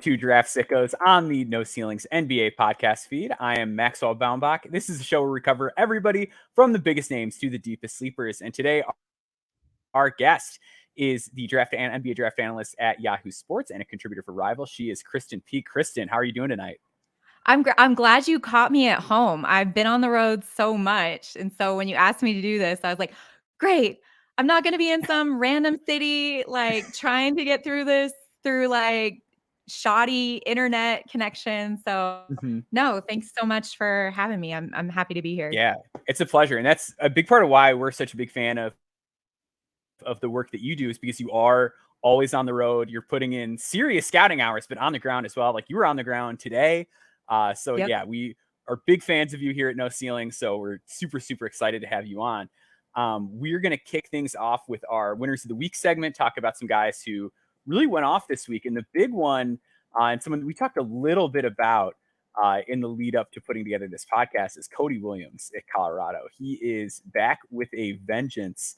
to Draft Sickos on the No Ceilings NBA podcast feed. I am Maxwell Baumbach. This is a show where we cover everybody from the biggest names to the deepest sleepers. And today, our guest is the NBA draft analyst at Yahoo Sports and a contributor for Rival. She is Kristen P. Kristen, how are you doing tonight? I'm glad you caught me at home. I've been on the road so much. And so when you asked me to do this, I was like, great. I'm not going to be in some random city, like trying to get through this through like shoddy internet connection. So no, thanks so much for having me. I'm happy to be here. Yeah, it's a pleasure. And that's a big part of why we're such a big fan of the work that you do, is because you are always on the road. You're putting in serious scouting hours, but on the ground as well. Like you were on the ground today. Yeah, we are big fans of you here at No Ceiling. So we're super, super excited to have you on. We're going to kick things off with our Winners of the Week segment, talk about some guys who really went off this week. And the big one, and someone we talked a little bit about in the lead up to putting together this podcast, is Cody Williams at Colorado. He is back with a vengeance.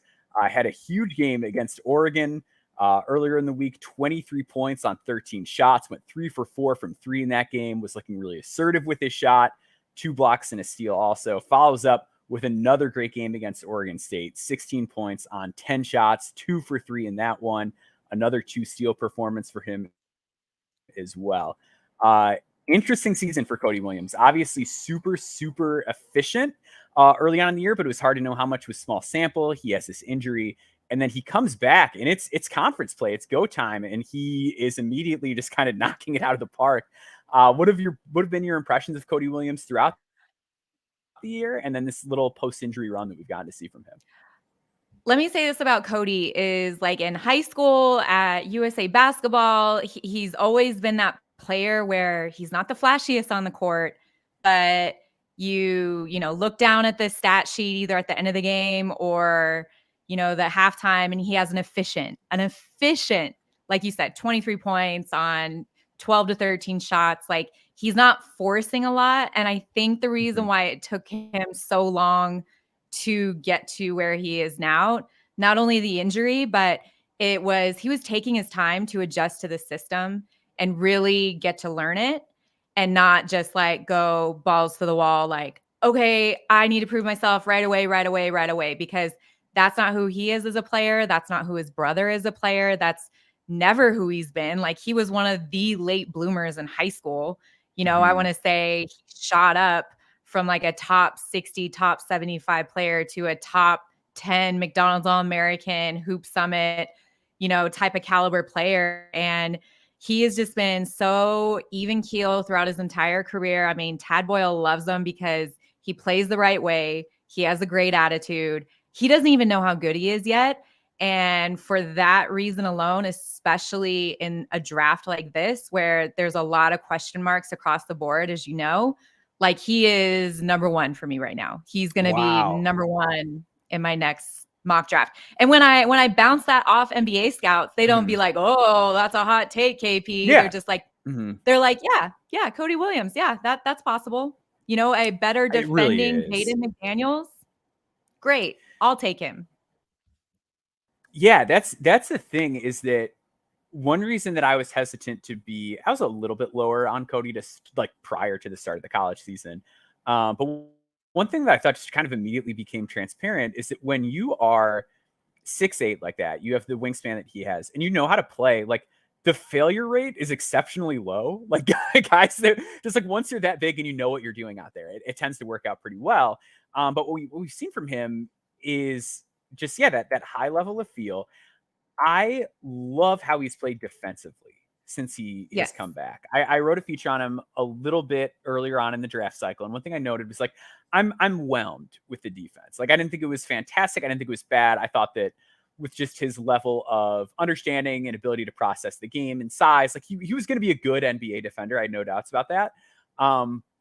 Had a huge game against Oregon earlier in the week, 23 points on 13 shots, went 3 for 4 from 3 in that game, was looking really assertive with his shot, 2 blocks and a steal also. Follows up with another great game against Oregon State, 16 points on 10 shots, 2 for 3 in that one, another 2 steal performance for him as well. Interesting season for Cody Williams. Obviously super, super efficient early on in the year, but it was hard to know how much was small sample. He has this injury, and then he comes back, and it's conference play. It's go time, and he is immediately just kind of knocking it out of the park. What have been your impressions of Cody Williams throughout the year, and then this little post-injury run that we've gotten to see from him? Let me say this about Cody is like in high school at USA Basketball, he's always been that player where he's not the flashiest on the court, but you look down at the stat sheet either at the end of the game or, the halftime, and he has an efficient, like you said, 23 points on 12 to 13 shots. Like he's not forcing a lot. And I think the reason why it took him so long to get to where he is now, not only the injury, but he was taking his time to adjust to the system and really get to learn it and not just like go balls to the wall. Like, okay, I need to prove myself right away, because that's not who he is as a player. That's not who his brother is a player. That's never who he's been. Like he was one of the late bloomers in high school. I want to say he shot up from like a top 60, top 75 player to a top 10 McDonald's All-American, Hoop Summit, type of caliber player. And he has just been so even keel throughout his entire career. I mean, Tad Boyle loves him because he plays the right way. He has a great attitude. He doesn't even know how good he is yet. And for that reason alone, especially in a draft like this, where there's a lot of question marks across the board, as you know, like he is number one for me right now. He's going to be number one in my next mock draft. And when I bounce that off NBA scouts, they don't be like, oh, that's a hot take, KP. Yeah. They're just like, they're like, yeah, Cody Williams. Yeah, that's possible. A better defending Jaden McDaniels. Great. I'll take him. Yeah, that's the thing, is that one reason that I was hesitant I was a little bit lower on Cody prior to the start of the college season. But one thing that I thought just kind of immediately became transparent is that when you are 6'8" like that, you have the wingspan that he has, and you know how to play, like the failure rate is exceptionally low. Like guys that just like once you're that big and you know what you're doing out there, it tends to work out pretty well. But what we've seen from him is just, that high level of feel. I love how he's played defensively since he has come back. I wrote a feature on him a little bit earlier on in the draft cycle, and one thing I noted was like, I'm whelmed with the defense. Like I didn't think it was fantastic. I didn't think it was bad. I thought that with just his level of understanding and ability to process the game and size, like he was going to be a good NBA defender. I had no doubts about that.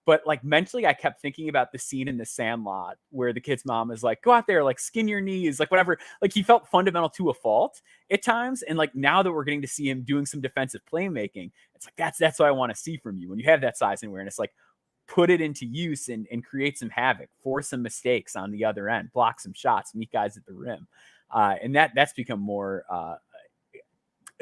But like mentally, I kept thinking about the scene in The Sandlot where the kid's mom is like, go out there, like skin your knees, like whatever. Like he felt fundamental to a fault at times. And like now that we're getting to see him doing some defensive playmaking, it's like, that's what I want to see from you. When you have that size and awareness, like put it into use and create some havoc, force some mistakes on the other end, block some shots, meet guys at the rim. And that's become more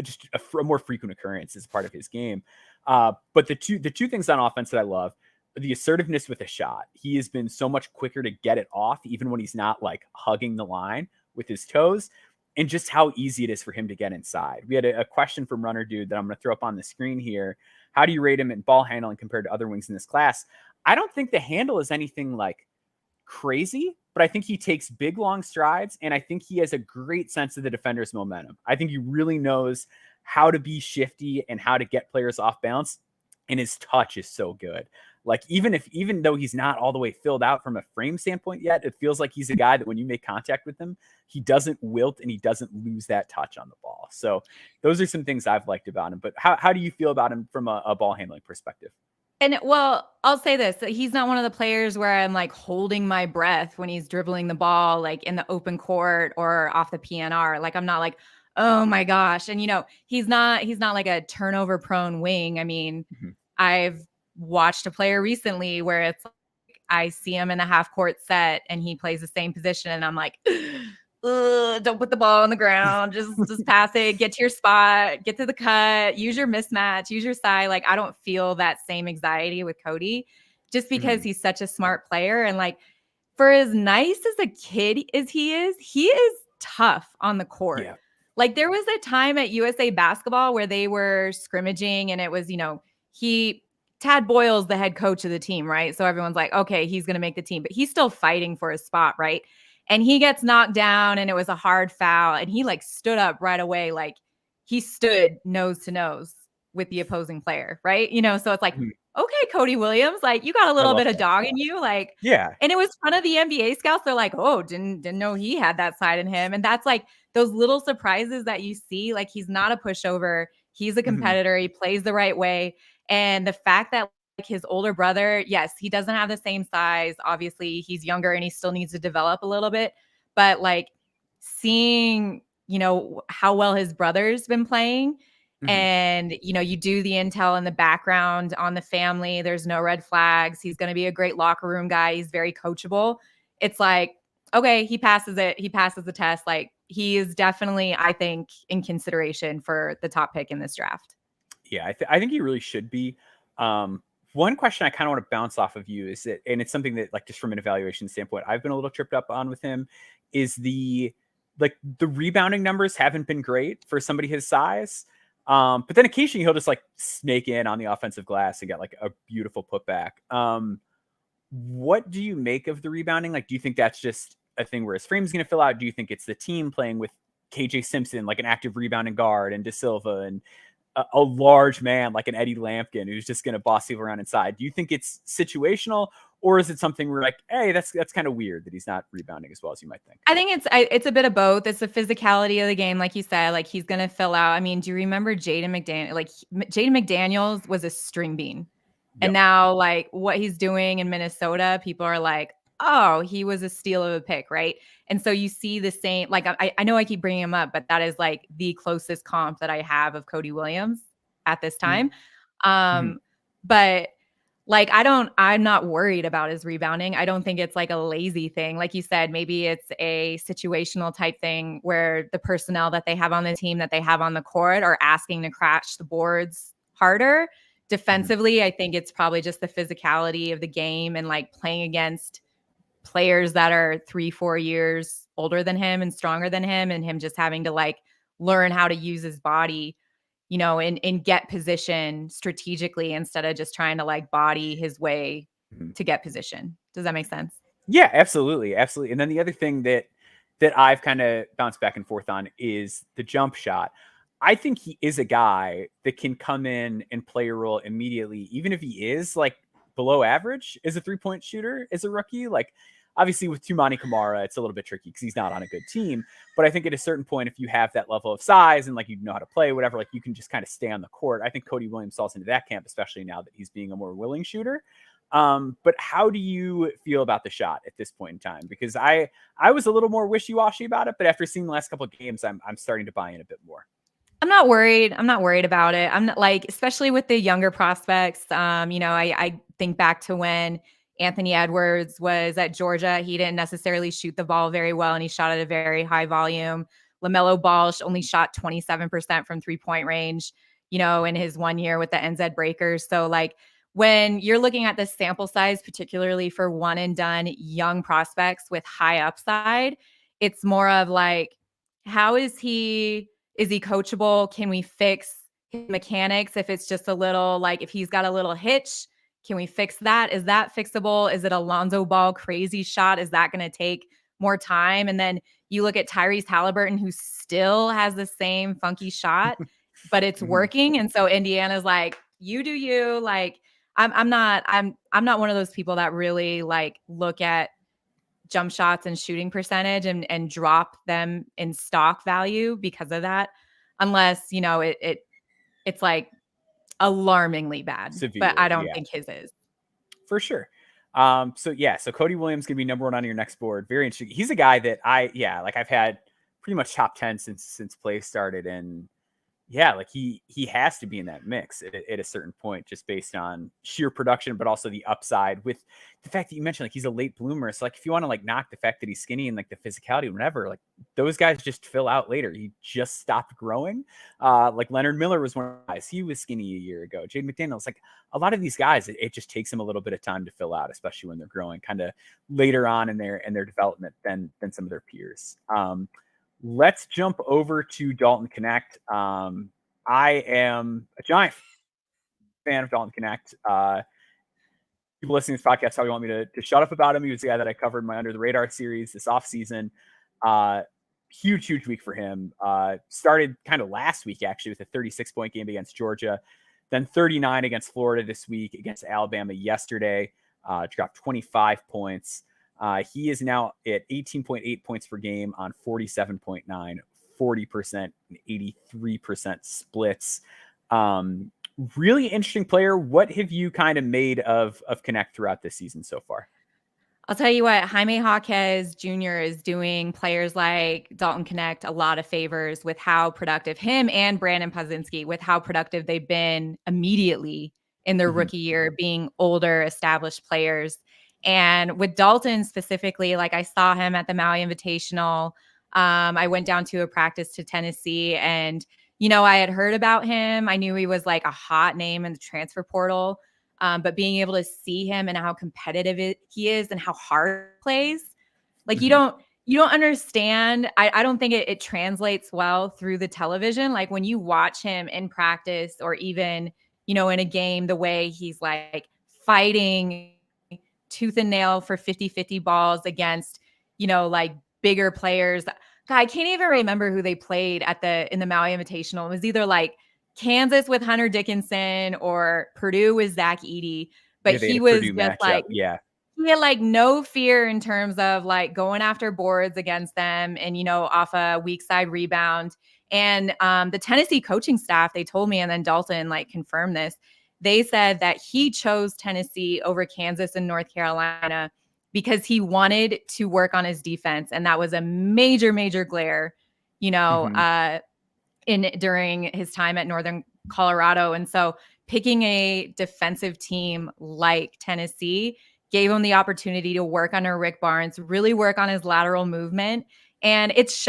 just a more frequent occurrence as part of his game. But the two things on offense that I love, the assertiveness with a shot. He has been so much quicker to get it off, even when he's not like hugging the line with his toes, and just how easy it is for him to get inside. We had a question from Runner Dude that I'm going to throw up on the screen here. How do you rate him in ball handling compared to other wings in this class? I don't think the handle is anything like crazy, but I think he takes big, long strides, and I think he has a great sense of the defender's momentum. I think he really knows how to be shifty and how to get players off balance, and his touch is so good. Like even though he's not all the way filled out from a frame standpoint yet, it feels like he's a guy that when you make contact with him, he doesn't wilt and he doesn't lose that touch on the ball. So those are some things I've liked about him. But how do you feel about him from a ball handling perspective? And well, I'll say this, he's not one of the players where I'm like holding my breath when he's dribbling the ball, like in the open court or off the PNR. Like, I'm not like, oh my gosh. And he's not like a turnover prone wing. I mean, I've watched a player recently where it's like, I see him in a half court set and he plays the same position. And I'm like, don't put the ball on the ground. Just pass it, get to your spot, get to the cut, use your mismatch, use your side. Like, I don't feel that same anxiety with Cody just because he's such a smart player. And like, for as nice as a kid as he is tough on the court. Yeah. Like, there was a time at USA Basketball where they were scrimmaging and it was, Tad Boyle's the head coach of the team, right? So everyone's like, okay, he's going to make the team, but he's still fighting for his spot, right? And he gets knocked down and it was a hard foul. And he like stood up right away. Like, he stood nose to nose with the opposing player, right? So it's like, okay, Cody Williams, like, you got a little bit of dog in you. Like, yeah. And it was fun of the NBA scouts. They're like, oh, didn't know he had that side in him. And that's like those little surprises that you see. Like, he's not a pushover. He's a competitor. He plays the right way. And the fact that like his older brother, yes, he doesn't have the same size. Obviously, he's younger and he still needs to develop a little bit. But like seeing, how well his brother's been playing and, you do the intel in the background on the family. There's no red flags. He's going to be a great locker room guy. He's very coachable. It's like, okay, he passes it. He passes the test. Like, he is definitely, I think, in consideration for the top pick in this draft. Yeah, I think he really should be. One question I kind of want to bounce off of you is that, and it's something that like just from an evaluation standpoint, I've been a little tripped up on with him, is the rebounding numbers haven't been great for somebody his size. But then occasionally he'll just like snake in on the offensive glass and get like a beautiful putback. What do you make of the rebounding? Like, do you think that's just a thing where his frame's going to fill out? Do you think it's the team playing with KJ Simpson, like an active rebounding guard, and De Silva, and a large man like an Eddie Lampkin who's just going to boss people around inside? Do you think it's situational, or is it something where like, hey, that's kind of weird that he's not rebounding as well as you might think? I think it's a bit of both. It's the physicality of the game, like you said. Like, he's going to fill out. I mean, do you remember Jaden McDaniel? Like, Jaden McDaniels was a string bean, and now like what he's doing in Minnesota, people are like, oh, he was a steal of a pick, right? And so you see the same, like, I know I keep bringing him up, but that is like the closest comp that I have of Cody Williams at this time. But like, I'm not worried about his rebounding. I don't think it's like a lazy thing. Like you said, maybe it's a situational type thing where the personnel that they have on the team, that they have on the court, are asking to crash the boards harder. Defensively, I think it's probably just the physicality of the game and like playing against players that are 3-4 years older than him and stronger than him, and him just having to like learn how to use his body, and get position strategically instead of just trying to like body his way to get position. Does that make sense? Yeah, absolutely. Absolutely. And then the other thing that I've kind of bounced back and forth on is the jump shot. I think he is a guy that can come in and play a role immediately, even if he is like below average as a 3-point shooter as a rookie. Like, obviously with Tumani Kamara, it's a little bit tricky because he's not on a good team. But I think at a certain point, if you have that level of size and like you know how to play, whatever, like you can just kind of stay on the court. I think Cody Williams falls into that camp, especially now that he's being a more willing shooter. But how do you feel about the shot at this point in time? Because I was a little more wishy-washy about it, but after seeing the last couple of games, I'm starting to buy in a bit more. I'm not worried. I'm not worried about it. I'm not, like, especially with the younger prospects. I think back to when Anthony Edwards was at Georgia. He didn't necessarily shoot the ball very well, and he shot at a very high volume. LaMelo Ball only shot 27% from 3-point range. in his 1 year with the NZ Breakers. So like when you're looking at the sample size, particularly for one and done young prospects with high upside, it's more of like, how is he coachable? Can we fix his mechanics? If it's just a little, like if he's got a little hitch, can we fix that? Is that fixable? Is it a Lonzo Ball crazy shot? Is that going to take more time? And then you look at Tyrese Halliburton, who still has the same funky shot, but it's working. And so Indiana's like, you do you. Like, I'm not one of those people that really like look at jump shots and shooting percentage and drop them in stock value because of that, unless it's like alarmingly bad. Severe, but I don't think his is. For sure. So Cody Williams gonna be number 1 on your next board. Very interesting. He's a guy that I've had pretty much top 10 since play started, and like he has to be in that mix at a certain point, just based on sheer production, but also the upside with the fact that you mentioned like he's a late bloomer. So like if you want to like knock the fact that he's skinny and like the physicality, whatever, like those guys just fill out later. He just stopped growing. Like Leonard Miller was one of the guys. He was skinny a year ago. Jaden McDaniels, like a lot of these guys, it just takes them a little bit of time to fill out, especially when they're growing kind of later on in their development than some of their peers. Let's jump over to Dalton Knecht. I am a giant fan of Dalton Knecht. People listening to this podcast probably want me to shut up about him. He was the guy that I covered in my Under the Radar series this offseason. Huge week for him. Started kind of last week, actually, with a 36-point game against Georgia, then 39 against Florida this week, against Alabama yesterday. Dropped 25 points. He is now at 18.8 points per game on 47.9, 40%, and 83% splits. Really interesting player. What have you kind of made of Knecht throughout this season so far? I'll tell you what, Jaime Jaquez Jr. is doing players like Dalton Knecht a lot of favors with how productive him and Brandon Pazinski, with how productive they've been immediately in their rookie year, being older, established players. And with Dalton specifically, like I saw him at the Maui Invitational. I went down to a practice to Tennessee, and, I had heard about him. I knew he was like a hot name in the transfer portal. But being able to see him and how competitive he is and how hard he plays, like you don't understand. I don't think it translates well through the television. Like when you watch him in practice or even, in a game, the way he's like fighting tooth and nail for 50-50 balls against, like bigger players. God, I can't even remember who they played in the Maui Invitational. It was either like Kansas with Hunter Dickinson or Purdue with Zach Edey. But he was just like, he had like no fear in terms of like going after boards against them and, off a weak side rebound. And the Tennessee coaching staff, they told me, and then Dalton like confirmed this, they said that he chose Tennessee over Kansas and North Carolina because he wanted to work on his defense. And that was a major glare, during his time at Northern Colorado. And so picking a defensive team like Tennessee gave him the opportunity to work under Rick Barnes, really work on his lateral movement. And it's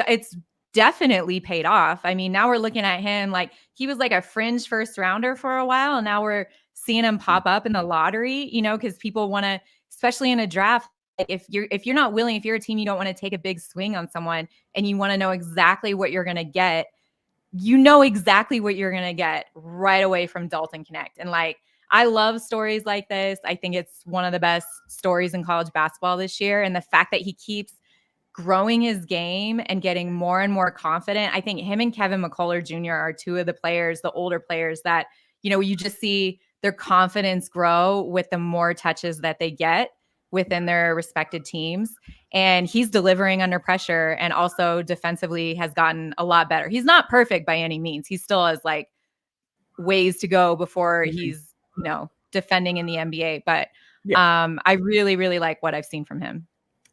definitely paid off. I mean, now we're looking at him like he was like a fringe first rounder for a while. And now we're seeing him pop up in the lottery, because people want to, especially in a draft, like if you're not willing, if you're a team, you don't want to take a big swing on someone and you want to know exactly what you're going to get, exactly what you're going to get right away from Dalton Knecht. And like, I love stories like this. I think it's one of the best stories in college basketball this year. And the fact that he keeps growing his game and getting more and more confident. I think him and Kevin McCullough Jr. are two of the players, the older players that, you just see their confidence grow with the more touches that they get within their respected teams. And he's delivering under pressure, and also defensively has gotten a lot better. He's not perfect by any means. He still has like ways to go before he's, defending in the NBA. But I really like what I've seen from him.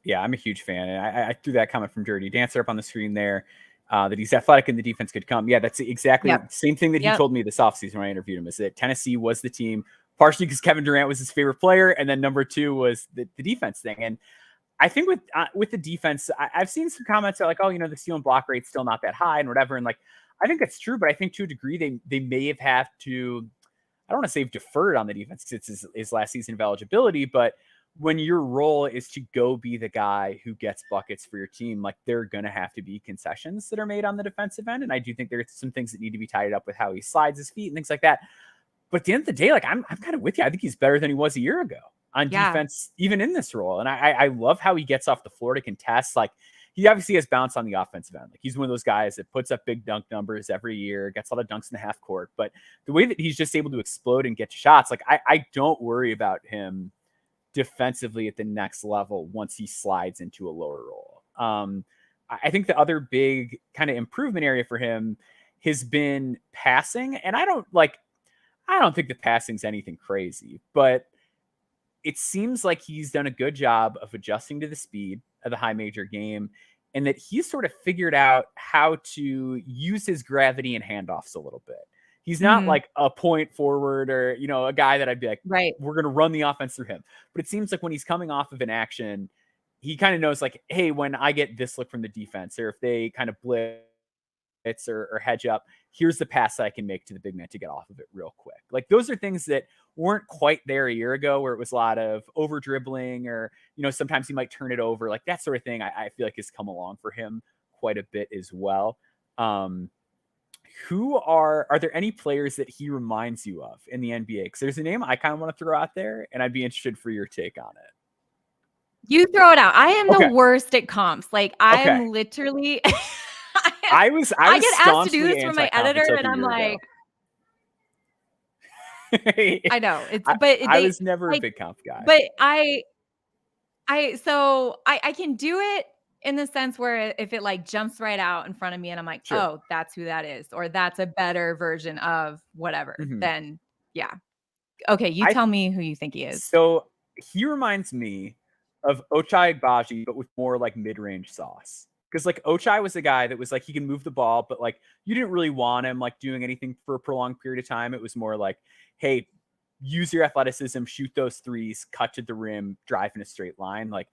Yeah, I'm a huge fan. And I threw that comment from Dirty Dancer up on the screen there, that he's athletic and the defense could come. Yeah, that's exactly the same thing that he told me this offseason when I interviewed him, is that Tennessee was the team, partially because Kevin Durant was his favorite player, and then number two was the defense thing. And I think with the defense, I've seen some comments that are like, oh, the steal and block rate's still not that high and whatever. And like, I think that's true, but I think to a degree they may have had to. I don't want to say deferred on the defense because it's his last season of eligibility, but when your role is to go be the guy who gets buckets for your team, like there are going to have to be concessions that are made on the defensive end. And I do think there's some things that need to be tied up with how he slides his feet and things like that. But at the end of the day, like I'm kind of with you. I think he's better than he was a year ago on defense, even in this role. And I love how he gets off the floor to contest. Like he obviously has bounce on the offensive end. Like he's one of those guys that puts up big dunk numbers every year, gets a lot of dunks in the half court. But the way that he's just able to explode and get shots, like I don't worry about him defensively at the next level once he slides into a lower role. I think the other big kind of improvement area for him has been passing. And I don't think the passing's anything crazy, but it seems like he's done a good job of adjusting to the speed of the high major game and that he's sort of figured out how to use his gravity and handoffs a little bit. He's not like a point forward or, a guy that I'd be like, right, we're going to run the offense through him. But it seems like when he's coming off of an action, he kind of knows like, hey, when I get this look from the defense or if they kind of blitz or hedge up, here's the pass that I can make to the big man to get off of it real quick. Like those are things that weren't quite there a year ago where it was a lot of over dribbling or, sometimes he might turn it over. Like that sort of thing I feel like has come along for him quite a bit as well. Are there any players that he reminds you of in the NBA? Because there's a name I kind of want to throw out there, and I'd be interested for your take on it. You throw it out. I am the worst at comps. Like I am literally. I get asked to do this from my editor, and I'm like, I know I was never a big comp guy, but I can do it in the sense where if it like jumps right out in front of me and I'm like, oh, that's who that is, or that's a better version of whatever, then yeah. Okay, you tell me who you think he is. So he reminds me of Ochai Agbaji, but with more like mid-range sauce. Because like Ochai was a guy that was like, he can move the ball, but like you didn't really want him like doing anything for a prolonged period of time. It was more like, hey, use your athleticism, shoot those threes, cut to the rim, drive in a straight line. Like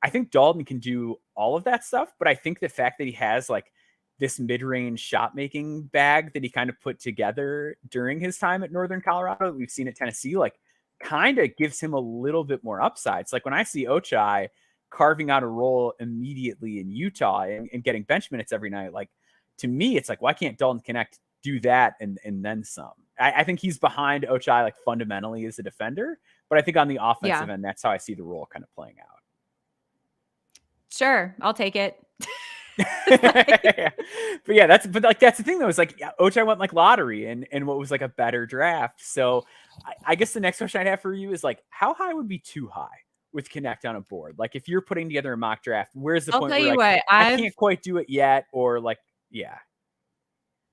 I think Dalton can do all of that stuff, but I think the fact that he has like this mid-range shot making bag that he kind of put together during his time at Northern Colorado, we've seen at Tennessee, like kind of gives him a little bit more upside. It's like when I see Ochai carving out a role immediately in Utah and getting bench minutes every night, like to me, it's like, why can't Dalton Knecht do that and then some? I think he's behind Ochai like fundamentally as a defender, but I think on the offensive end, that's how I see the role kind of playing out. Sure, I'll take it. But that's the thing though, is like Ochai went like lottery and what was like a better draft. So I guess the next question I'd have for you is like, how high would be too high with Knecht on a board? Like if you're putting together a mock draft, where's the point where like, I can't quite do it yet, or like,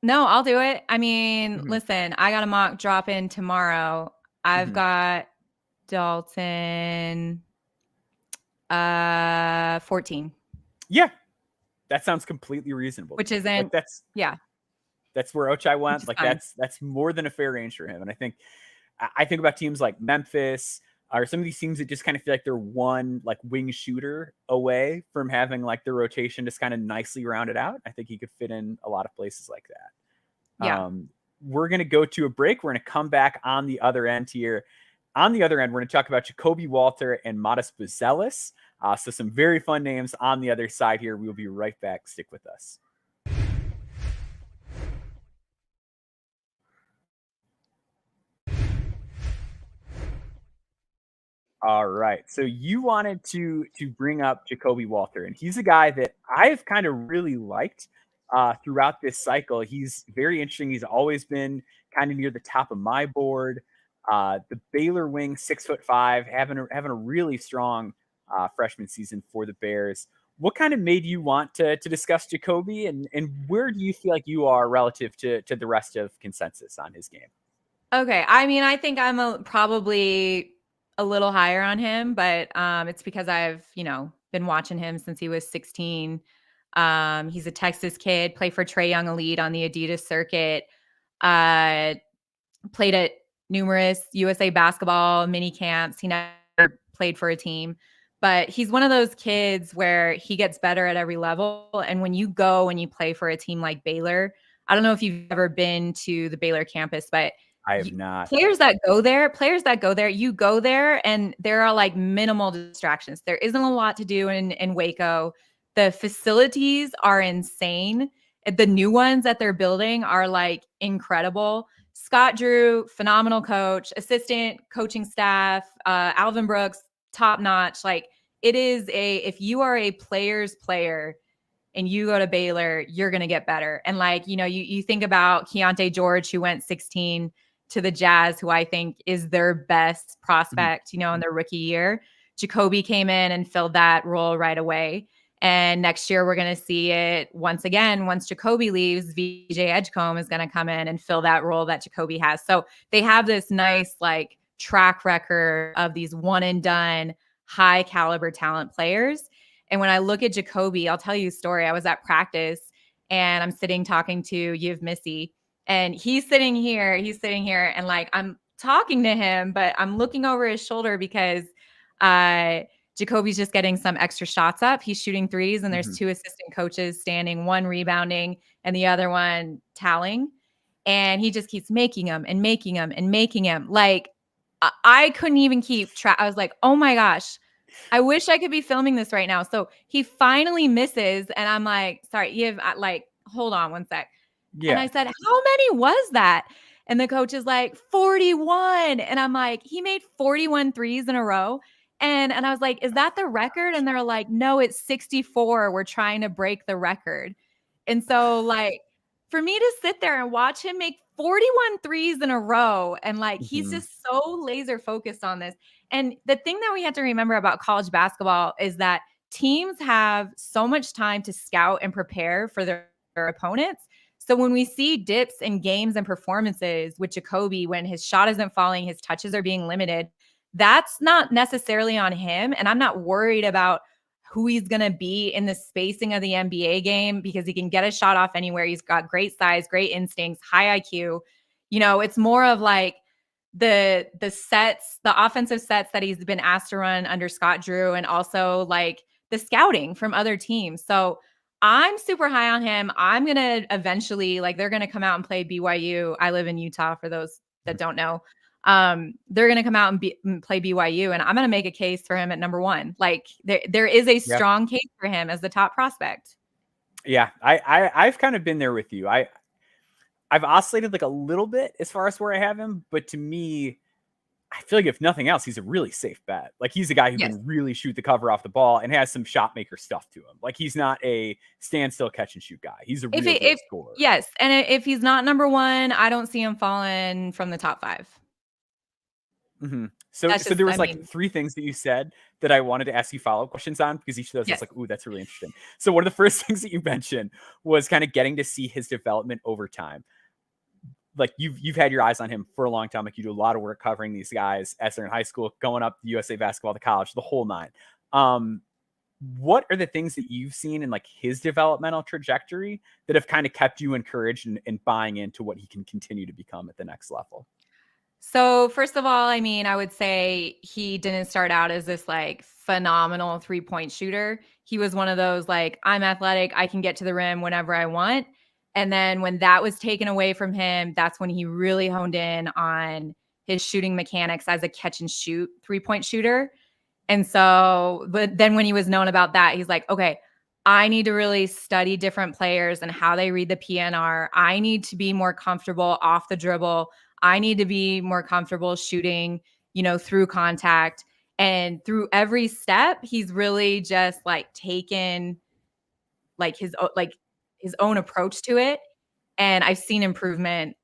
No, I'll do it. I mean, listen, I got a mock drop in tomorrow. I've got Dalton 14. Yeah. That sounds completely reasonable. Which isn't like that's where Ochai went. Like fine. that's more than a fair range for him. And I think about teams like Memphis or some of these teams that just kind of feel like they're one like wing shooter away from having like the rotation just kind of nicely rounded out. I think he could fit in a lot of places like that. Yeah. We're going to go to a break. We're going to come back on the other end here. On the other end, we're going to talk about Jacoby Walter and Modest Buzelis. So some very fun names on the other side here. We'll be right back. Stick with us. All right. So you wanted to bring up Jacoby Walter, and he's a guy that I've kind of really liked throughout this cycle. He's very interesting. He's always been kind of near the top of my board. The Baylor wing, 6'5", having a really strong freshman season for the Bears. What kind of made you want to discuss Jacoby, and where do you feel like you are relative to the rest of consensus on his game? Okay. I mean, I think I'm probably a little higher on him, but it's because I've, been watching him since he was 16. He's a Texas kid, played for Trae Young Elite on the Adidas circuit, played at numerous USA basketball mini camps. He never played for a team, but he's one of those kids where he gets better at every level. And when you go and you play for a team like Baylor, I don't know if you've ever been to the Baylor campus, but I have not. players that go there, you go there and there are like minimal distractions. There isn't a lot to do in Waco. The facilities are insane. The new ones that they're building are like incredible. Scott Drew, phenomenal coach, assistant coaching staff, Alvin Brooks, top notch. Like it is if you are a player's player and you go to Baylor, you're going to get better. And like, you think about Keontae George, who went 16 to the Jazz, who I think is their best prospect, in their rookie year. Jacoby came in and filled that role right away. And next year, we're going to see it once again. Once Jacoby leaves, VJ Edgecombe is going to come in and fill that role that Jacoby has. So they have this nice like track record of these one and done high caliber talent players. And when I look at Jacoby, I'll tell you a story. I was at practice and I'm sitting talking to Yiv Missy, and he's sitting here, and like I'm talking to him, but I'm looking over his shoulder because Jacoby's just getting some extra shots up. He's shooting threes, and there's two assistant coaches standing, one rebounding and the other one tallying. And he just keeps making them and making them and making them. Like I couldn't even keep track. I was like, oh my gosh, I wish I could be filming this right now. So he finally misses, and I'm like, sorry, you have like, hold on one sec. Yeah. And I said, how many was that? And the coach is like, 41. And I'm like, he made 41 threes in a row. And I was like, is that the record? And they're like, no, it's 64. We're trying to break the record. And so like, for me to sit there and watch him make 41 threes in a row, and like, he's just so laser focused on this. And the thing that we have to remember about college basketball is that teams have so much time to scout and prepare for their opponents. So when we see dips in games and performances with Jacoby, when his shot isn't falling, his touches are being limited, that's not necessarily on him. And I'm not worried about who he's going to be in the spacing of the NBA game, because he can get a shot off anywhere. He's got great size, great instincts, high IQ. It's more of like the sets, the offensive sets that he's been asked to run under Scott Drew, and also like the scouting from other teams. So I'm super high on him. I'm going to eventually, like, they're going to come out and play BYU. I live in Utah, for those that don't know. They're going to come out and play BYU, and I'm going to make a case for him at number one. Like there is a strong case for him as the top prospect. Yeah. I've kind of been there with you. I've oscillated like a little bit as far as where I have him, but to me, I feel like if nothing else, he's a really safe bet. Like he's a guy who can really shoot the cover off the ball and has some shot maker stuff to him. Like he's not a standstill catch and shoot guy. He's a real good scorer. Yes. And if he's not number one, I don't see him falling from the top 5. So there was three things that you said that I wanted to ask you follow-up questions on, because each of those was like, ooh, that's really interesting. So one of the first things that you mentioned was kind of getting to see his development over time. Like you've had your eyes on him for a long time. Like you do a lot of work covering these guys as they're in high school, going up USA basketball to college, the whole nine. What are the things that you've seen in like his developmental trajectory that have kind of kept you encouraged and buying into what he can continue to become at the next level? So first of all, I mean, I would say he didn't start out as this like phenomenal 3-point shooter. He was one of those like, I'm athletic, I can get to the rim whenever I want. And then when that was taken away from him, that's when he really honed in on his shooting mechanics as a catch and shoot 3-point shooter. And so, but then when he was known about that, he's like, okay, I need to really study different players and how they read the PNR. I need to be more comfortable off the dribble. I need to be more comfortable shooting, through contact. And through every step, he's really just like taken like his own approach to it. And I've seen improvement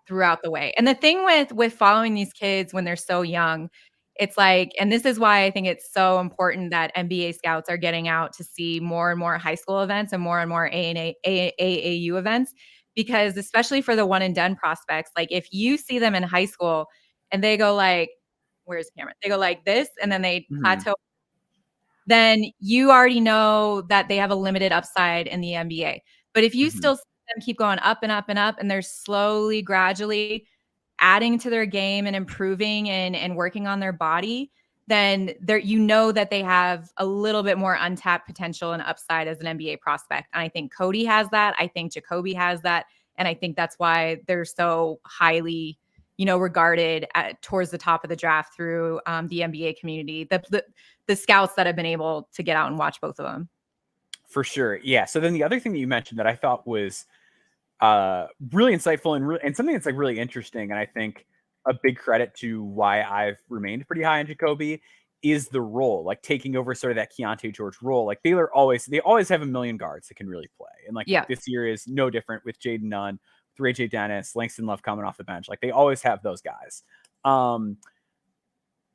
throughout the way. And the thing with following these kids when they're so young, it's like, and this is why I think it's so important that NBA scouts are getting out to see more and more high school events and more AAU events, because especially for the one and done prospects, like if you see them in high school and they go like, where's the camera? They go like this, and then they plateau, then you already know that they have a limited upside in the NBA. But if you still see them keep going up and up and up, and they're slowly, gradually adding to their game and improving and working on their body, then that they have a little bit more untapped potential and upside as an NBA prospect. And I think Cody has that. I think Jacoby has that. And I think that's why they're so highly, regarded towards the top of the draft through the NBA community, the scouts that have been able to get out and watch both of them. For sure. Yeah. So then the other thing that you mentioned that I thought was really insightful and something that's like really interesting, and I think a big credit to why I've remained pretty high on Jacoby is the role, like taking over sort of that Keontae George role. Like Baylor they always have a million guards that can really play, and like this year is no different with Jaden Nunn, with Ray J. Dennis, Langston Love coming off the bench. Like they always have those guys.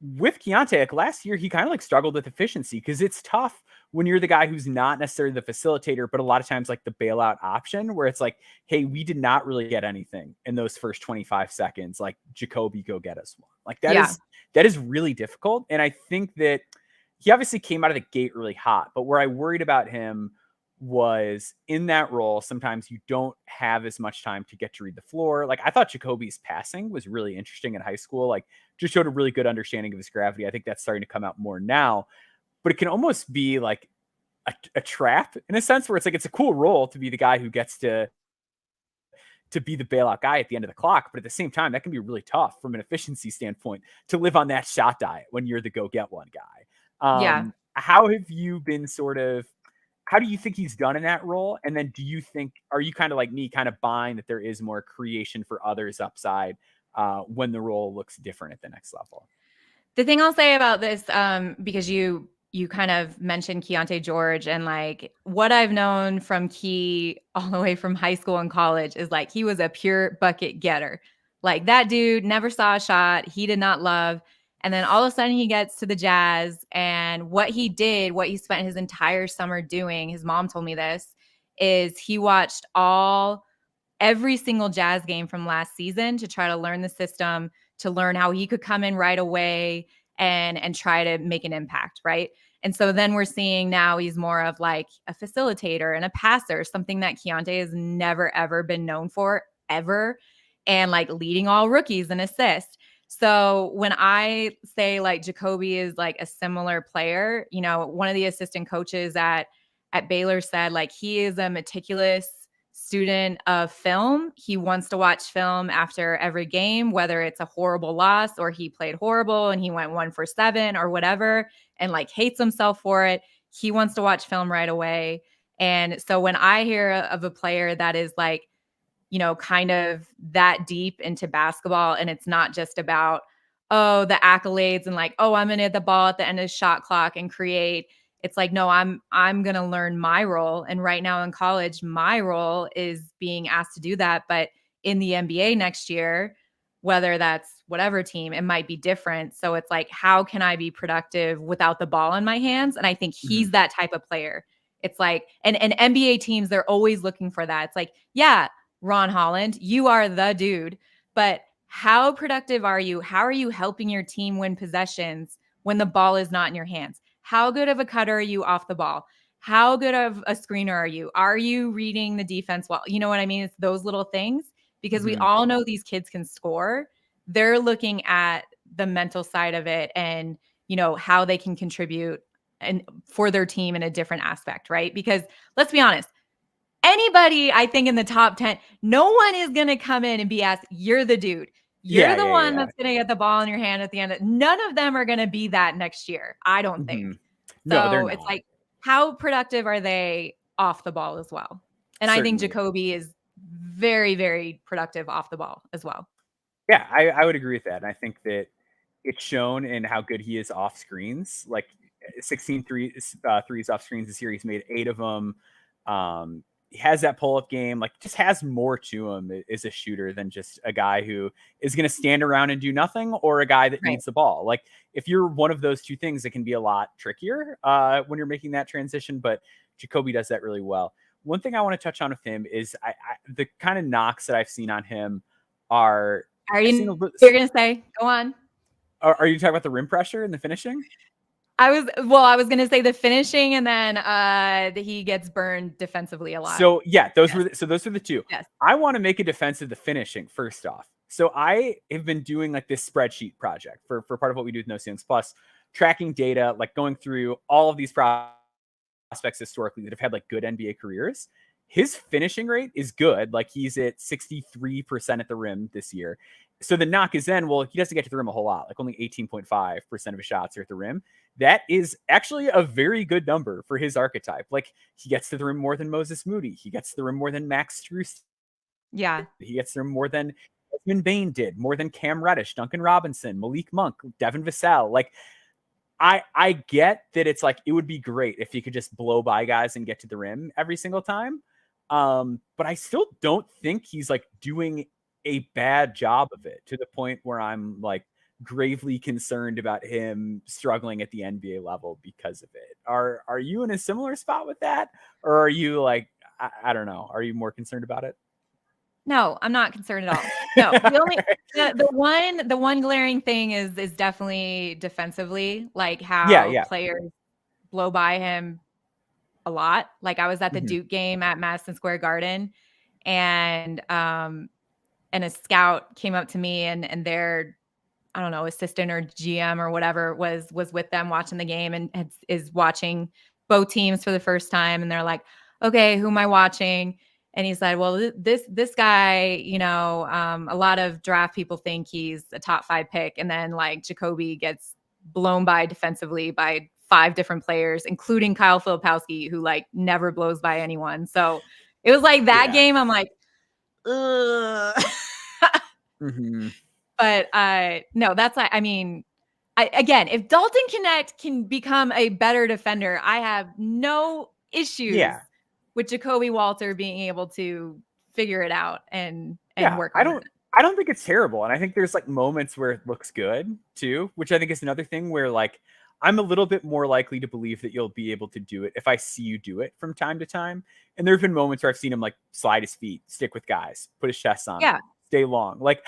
With Keontae, like last year, he kind of like struggled with efficiency because it's tough when you're the guy who's not necessarily the facilitator, but a lot of times like the bailout option where it's like, hey, we did not really get anything in those first 25 seconds. Like Jacoby, go get us one. Like that is really difficult. And I think that he obviously came out of the gate really hot, but where I worried about him was in that role, sometimes you don't have as much time to get to read the floor. Like I thought Jacoby's passing was really interesting in high school, like just showed a really good understanding of his gravity. I think that's starting to come out more now, but it can almost be like a trap in a sense where it's like, it's a cool role to be the guy who gets to be the bailout guy at the end of the clock. But at the same time, that can be really tough from an efficiency standpoint to live on that shot diet when you're the go get one guy. How have you been how do you think he's done in that role? And then are you kind of like me, kind of buying that there is more creation for others upside when the role looks different at the next level? The thing I'll say about this, because you kind of mentioned Keontae George, and like what I've known from Key all the way from high school and college is like he was a pure bucket getter. Like that dude never saw a shot. He did not love. And then all of a sudden he gets to the Jazz, and what he spent his entire summer doing, his mom told me this, is he watched every single Jazz game from last season to try to learn the system, to learn how he could come in right away and try to make an impact, right? And so then we're seeing now he's more of like a facilitator and a passer, something that Keontae has never, ever been known for, ever, and like leading all rookies in assists. So when I say like Jacoby is like a similar player, one of the assistant coaches at Baylor said like he is a meticulous student of film. He wants to watch film after every game, whether it's a horrible loss or he played horrible and he went 1 for 7 or whatever, and like hates himself for it. He wants to watch film right away. And so when I hear of a player that is like, kind of that deep into basketball, and it's not just about, the accolades and like, I'm going to hit the ball at the end of the shot clock and create. It's like, no, I'm going to learn my role. And right now in college, my role is being asked to do that. But in the NBA next year, whether that's whatever team, it might be different. So it's like, how can I be productive without the ball in my hands? And I think he's that type of player. It's like, and NBA teams, they're always looking for that. It's like, yeah, Ron Holland, you are the dude, but how productive are you? How are you helping your team win possessions when the ball is not in your hands? How good of a cutter are you off the ball? How good of a screener are you? Are you reading the defense well? You know what I mean? It's those little things, because we all know these kids can score. They're looking at the mental side of it and, how they can contribute and for their team in a different aspect, right? Because let's be honest, anybody, I think in the top 10, no one is going to come in and be asked, you're the dude. You're the one that's going to get the ball in your hand at the end. None of them are going to be that next year, I don't think. No, they're So not. it's like, how productive are they off the ball as well? And certainly. I think Jacoby is very, very productive off the ball as well. Yeah, I would agree with that. And I think that it's shown in how good he is off screens. Like 16 threes off screens this year. He's made 8 of them. He has that pull-up game, like just has more to him as a shooter than just a guy who is going to stand around and do nothing, or a guy that needs the ball. Like if you're one of those two things, it can be a lot trickier when you're making that transition, but Jacoby does that really well. One thing I want to touch on with him is the kind of knocks that I've seen on him are you you're going to say, go on. Are you talking about the rim pressure and the finishing? I was going to say the finishing, and then he gets burned defensively a lot. So yeah, those were the two. Yes. I want to make a defense of the finishing first off. So I have been doing like this spreadsheet project for part of what we do with No Ceilings Plus, tracking data, like going through all of these prospects historically that have had like good NBA careers. his finishing rate is good. Like he's at 63% at the rim this year. So the knock is then, well, he doesn't get to the rim a whole lot, like only 18.5% of his shots are at the rim. That is actually a very good number for his archetype. Like he gets to the rim more than Moses Moody. He gets to the rim more than Max Strus. Yeah. He gets to the rim more than Desmond Bane did, more than Cam Reddish, Duncan Robinson, Malik Monk, Devin Vassell. Like I get that it's like, it would be great if he could just blow by guys and get to the rim every single time. But I still don't think he's like doing a bad job of it to the point where I'm like gravely concerned about him struggling at the NBA level because of it. Are you in a similar spot with that? Or are you like, I don't know, are you more concerned about it? No, I'm not concerned at all. No, the one glaring thing is definitely defensively, like how players blow by him a lot. Like I was at the Duke game at Madison Square Garden, and a scout came up to me and their, I don't know, assistant or GM or whatever was with them watching the game and is watching both teams for the first time, and they're like, okay, who am I watching? And he said, well, this guy, you know, a lot of draft people think he's a top 5 pick. And then like Jacoby gets blown by defensively by 5 different players, including Kyle Filipowski, who like never blows by anyone. So it was like that game. I'm like, ugh. But no, that's, I mean, again, if Dalton Knecht can become a better defender, I have no issues with Jacoby Walter being able to figure it out and work on it. I don't think it's terrible. And I think there's like moments where it looks good too, which I think is another thing where like I'm a little bit more likely to believe that you'll be able to do it if I see you do it from time to time. And there have been moments where I've seen him like slide his feet, stick with guys, put his chest on, stay long. Like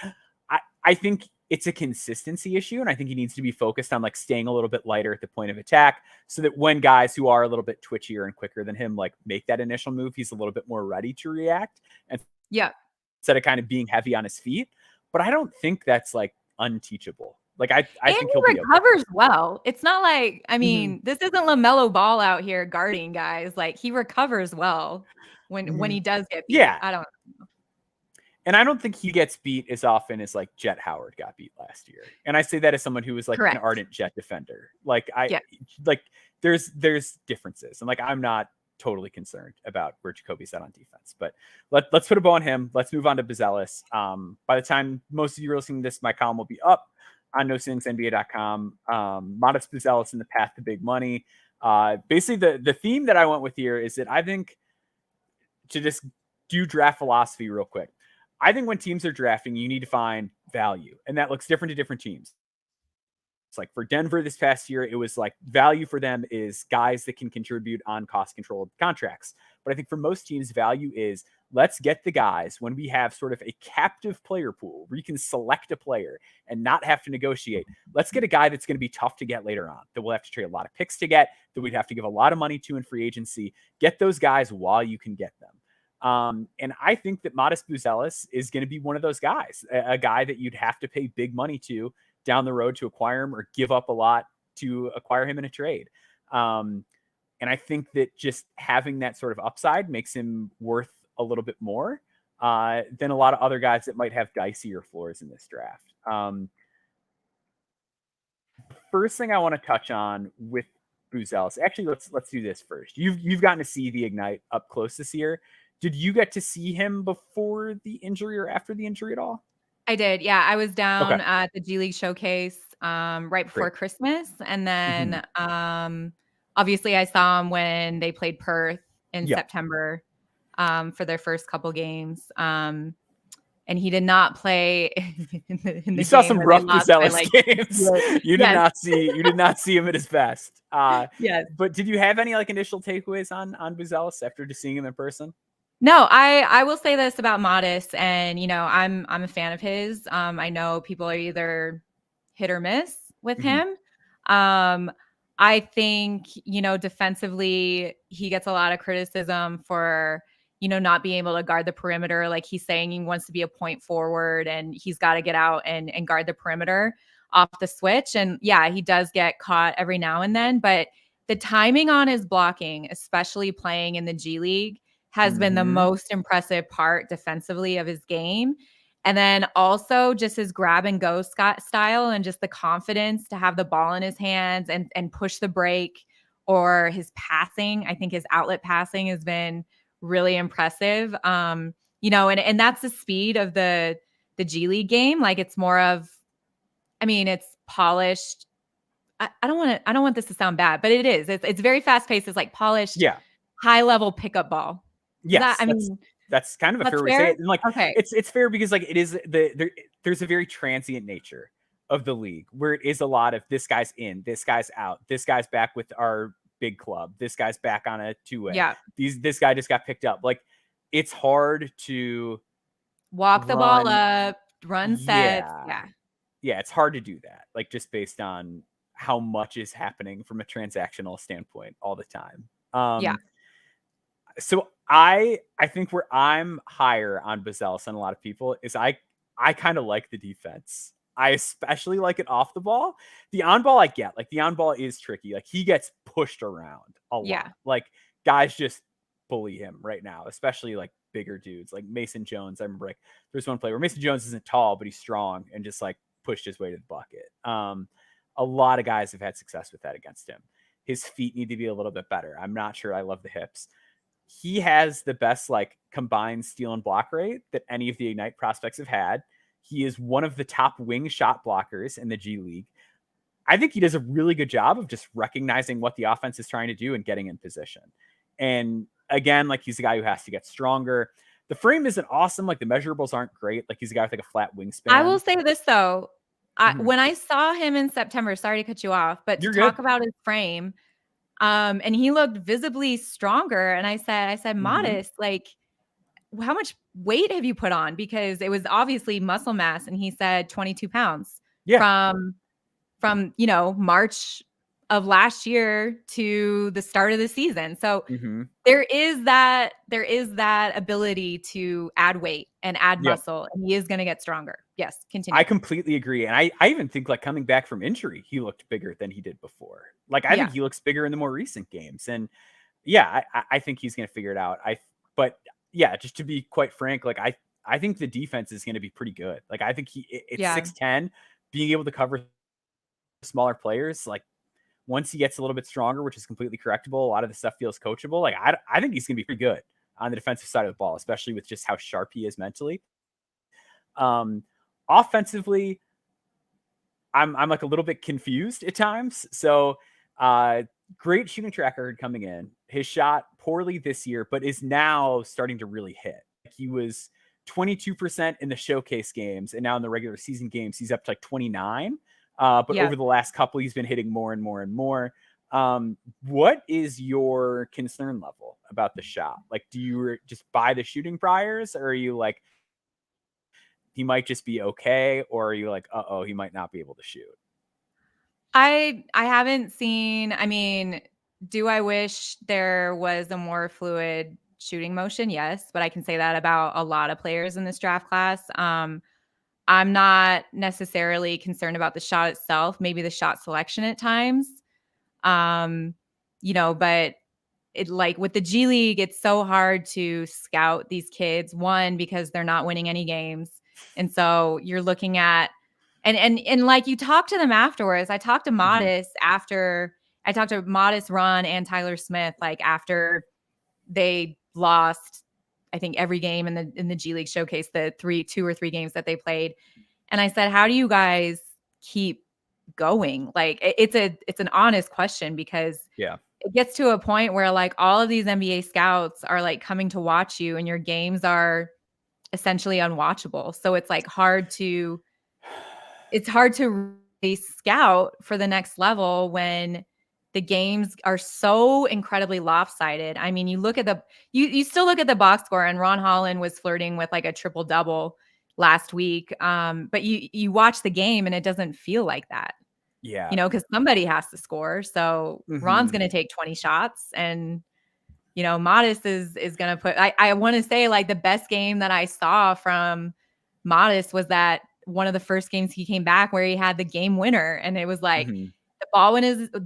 I think it's a consistency issue, and I think he needs to be focused on like staying a little bit lighter at the point of attack so that when guys who are a little bit twitchier and quicker than him like make that initial move, he's a little bit more ready to react and instead of kind of being heavy on his feet. But I don't think that's like unteachable. Like I think he'll recovers well. It's not like, I mean, this isn't LaMelo Ball out here guarding guys. Like he recovers well when he does get beat. I don't know. And I don't think he gets beat as often as like Jet Howard got beat last year. And I say that as someone who was like an ardent Jet defender. Like like there's differences. And like, I'm not totally concerned about where Jacoby's at on defense, but let's put a bow on him. Let's move on to Buzelis. By the time most of you are listening to this, my column will be up on NoCeilingsNBA.com. Modest Buzelis in the path to big money. Basically the theme that I went with here is that I think, to just do draft philosophy real quick, I think when teams are drafting, you need to find value, and that looks different to different teams. It's like for Denver this past year, it was like value for them is guys that can contribute on cost controlled contracts. But I think for most teams, value is let's get the guys when we have sort of a captive player pool where you can select a player and not have to negotiate. Let's get a guy that's going to be tough to get later on, that we'll have to trade a lot of picks to get, that we'd have to give a lot of money to in free agency. Get those guys while you can get them. And I think that Modest Buzelis is going to be one of those guys, a guy that you'd have to pay big money to down the road to acquire him, or give up a lot to acquire him in a trade. And I think that just having that sort of upside makes him worth a little bit more than a lot of other guys that might have dicier floors in this draft. First thing I want to touch on with Buzelis, actually, let's do this first. You've gotten to see the Ignite up close this year. Did you get to see him before the injury or after the injury at all? I did. Yeah. I was down at the G League showcase right before Christmas. And then obviously I saw him when they played Perth in September for their first couple games. And he did not play in the You saw some rough Buzelis games. You did not see him at his best. But did you have any like initial takeaways on Buzelis after just seeing him in person? No, I will say this about Modest, and you know, I'm a fan of his. I know people are either hit or miss with him. I think, you know, defensively, he gets a lot of criticism for, you know, not being able to guard the perimeter. Like he's saying he wants to be a point forward and he's got to get out and guard the perimeter off the switch. And yeah, he does get caught every now and then, but the timing on his blocking, especially playing in the G League, has been the most impressive part defensively of his game. And then also just his grab and go style and just the confidence to have the ball in his hands and push the break, or his passing. I think his outlet passing has been really impressive. And that's the speed of the G League game. Like it's more of, it's polished. I don't want this to sound bad, but it is. It's very fast paced. It's like polished, high level pickup ball. Yes, that's kind of a fair way to say it. And okay. It's fair because it is there's a very transient nature of the league where it is a lot of this guy's in, this guy's out, this guy's back with our big club, this guy's back on a 2-way. Yeah. This guy just got picked up. It's hard to walk the ball up, run sets. Yeah, it's hard to do that. Just based on how much is happening from a transactional standpoint all the time. So I think where I'm higher on Buzelis than a lot of people is I kind of like the defense. I especially like it off the ball. The on ball I get. The on ball is tricky. He gets pushed around a lot. Guys just bully him right now, especially bigger dudes like Mason Jones. I remember there's one play where Mason Jones isn't tall, but he's strong and just pushed his way to the bucket. A lot of guys have had success with that against him. His feet need to be a little bit better. I'm not sure I love the hips. He has the best combined steal and block rate that any of the Ignite prospects have had. He is one of the top wing shot blockers in the G League. I think he does a really good job of just recognizing what the offense is trying to do and getting in position. And again, he's a guy who has to get stronger. The frame isn't awesome. The measurables aren't great. He's a guy with a flat wingspan. I will say this though. When I saw him in September, sorry to cut you off, but talk about his frame, and he looked visibly stronger. And I said, Modest, how much weight have you put on? Because it was obviously muscle mass. And he said 22 pounds from March of last year to the start of the season. So there is that ability to add weight and add muscle, and he is going to get stronger. Yes, continue. I completely agree. And I even think coming back from injury, he looked bigger than he did before. I think he looks bigger in the more recent games. And I think he's going to figure it out. But just to be quite frank, I think the defense is going to be pretty good. I think it's 6'10", being able to cover smaller players. Once he gets a little bit stronger, which is completely correctable, a lot of the stuff feels coachable. I think he's going to be pretty good on the defensive side of the ball, especially with just how sharp he is mentally. Offensively, I'm a little bit confused at times. So great shooting track record coming in. His shot poorly this year, but is now starting to really hit. He was 22% in the showcase games, and now in the regular season games, he's up to 29. But over the last couple, he's been hitting more and more and more. What is your concern level about the shot? Do you just buy the shooting priors, or are you he might just be okay, or are you he might not be able to shoot? I haven't seen, do I wish there was a more fluid shooting motion? Yes, but I can say that about a lot of players in this draft class. I'm not necessarily concerned about the shot itself, maybe the shot selection at times. But it with the G League, it's so hard to scout these kids, one, because they're not winning any games. And so you're looking at, and you talk to them afterwards. I talked to Modest Ron and Tyler Smith, after they lost, I think every game in the G League showcase, the 2 or 3 games that they played. And I said, how do you guys keep going? It's an honest question, because it gets to a point where all of these NBA scouts are coming to watch you, and your games are essentially unwatchable. So it's hard to really scout for the next level when the games are so incredibly lopsided. You look at you still look at the box score, and Ron Holland was flirting with a triple double last week. But you watch the game and it doesn't feel like that. Yeah. Because somebody has to score. So Ron's going to take 20 shots, and Modest is going to put, I want to say the best game that I saw from Modest was that one of the first games he came back where he had the game winner, and it was the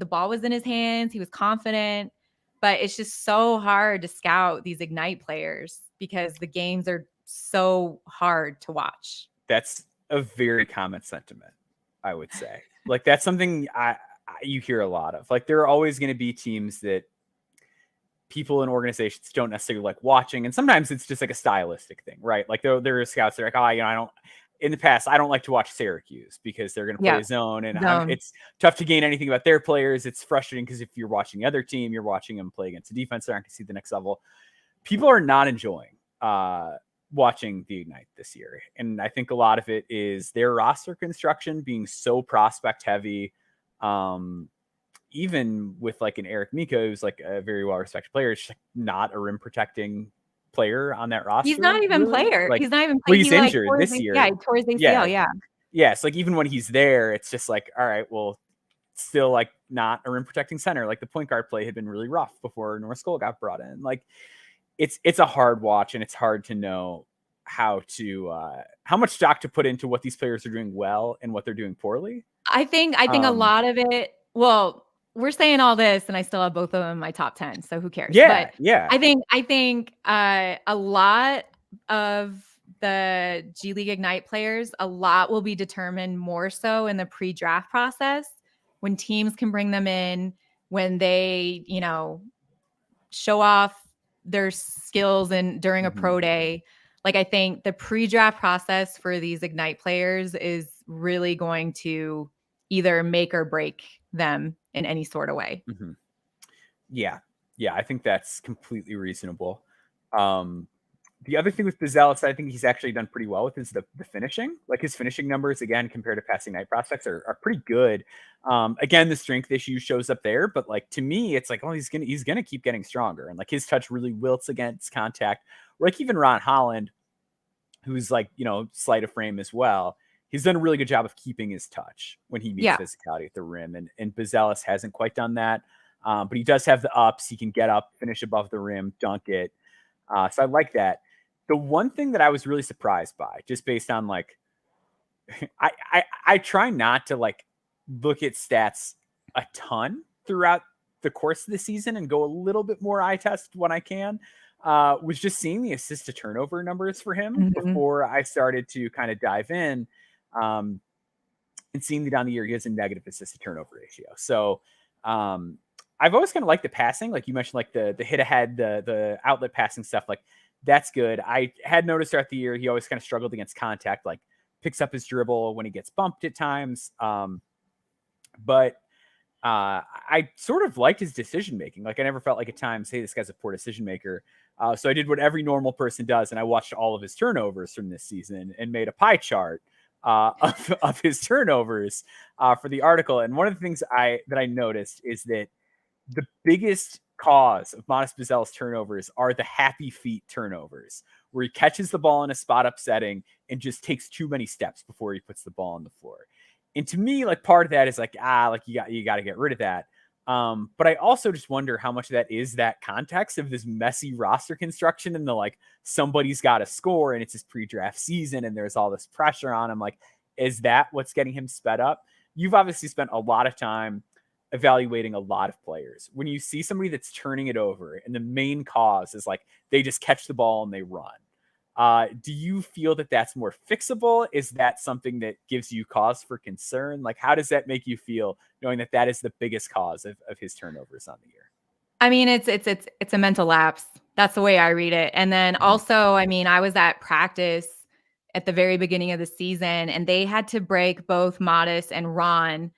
ball was in his hands. He was confident. but it's just so hard to scout these Ignite players because the games are so hard to watch. That's a very common sentiment, I would say. Like that's something you hear a lot of. Like there are always going to be teams that people in organizations don't necessarily like watching, and sometimes it's just like a stylistic thing, right? Like there are scouts that are like, oh, I don't. In the past, I don't like to watch Syracuse because they're going to play a zone, and it's tough to gain anything about their players. It's frustrating because if you're watching the other team, you're watching them play against a defense, they're not going to see the next level. People are not enjoying watching the Ignite this year, and I think a lot of it is their roster construction being so prospect heavy. Even with like an Eric Miko, who's like a very well respected player, it's like not a rim protecting player on that roster. He's not even really. player. Like, he's not even playing. Well, he's injured this year. Yeah, he tore his ACL. Yeah. Yeah. So like even when he's there, it's just like, all right, well, still like not a rim protecting center. Like the point guard play had been really rough before North Skull got brought in. Like it's a hard watch, and it's hard to know how much stock to put into what these players are doing well and what they're doing poorly. I think a lot of it. Well, we're saying all this, and I still have both of them in my top 10. So who cares? Yeah, but yeah. I think a lot of the G League Ignite players, a lot will be determined more so in the pre-draft process when teams can bring them in, when they, show off their skills and during a pro day. Like I think the pre-draft process for these Ignite players is really going to either make or break them in any sort of way. Mm-hmm. Yeah. I think that's completely reasonable. The other thing with Buzelis, I think he's actually done pretty well with is the finishing. Like his finishing numbers, again, compared to passing night prospects are pretty good. Again, the strength issue shows up there, but like to me, it's like, oh, he's gonna keep getting stronger, and like his touch really wilts against contact. Or like even Ron Holland, who's like slight of frame as well, he's done a really good job of keeping his touch when he meets physicality at the rim, and Buzelis hasn't quite done that. But he does have the ups. He can get up, finish above the rim, dunk it. So I like that. The one thing that I was really surprised by, just based on like, I try not to like look at stats a ton throughout the course of the season and go a little bit more eye test when I can, was just seeing the assist to turnover numbers for him before I started to kind of dive in, and seeing that on the year he has a negative assist to turnover ratio. So I've always kind of liked the passing, like you mentioned, like the hit ahead, the outlet passing stuff, like that's good. I had noticed throughout the year he always kind of struggled against contact, like picks up his dribble when he gets bumped at times. But I sort of liked his decision making. Like I never felt like at times, hey, this guy's a poor decision maker. So I did what every normal person does, and I watched all of his turnovers from this season and made a pie chart of his turnovers for the article. And one of the things that I noticed is that the biggest cause of Modest Buzelis turnovers are the happy feet turnovers, where he catches the ball in a spot up setting and just takes too many steps before he puts the ball on the floor. And to me, like part of that is like, you got to get rid of that. But I also just wonder how much of that is that context of this messy roster construction and the like, somebody's got to score and it's his pre-draft season and there's all this pressure on him. Like, is that what's getting him sped up? You've obviously spent a lot of time evaluating a lot of players. When you see somebody that's turning it over and the main cause is like they just catch the ball and they run, do you feel that that's more fixable? Is that something that gives you cause for concern? Like, how does that make you feel knowing that that is the biggest cause of his turnovers on the year? I mean, it's a mental lapse. That's the way I read it. And then also, I mean, I was at practice at the very beginning of the season, and they had to break both Modest and Ron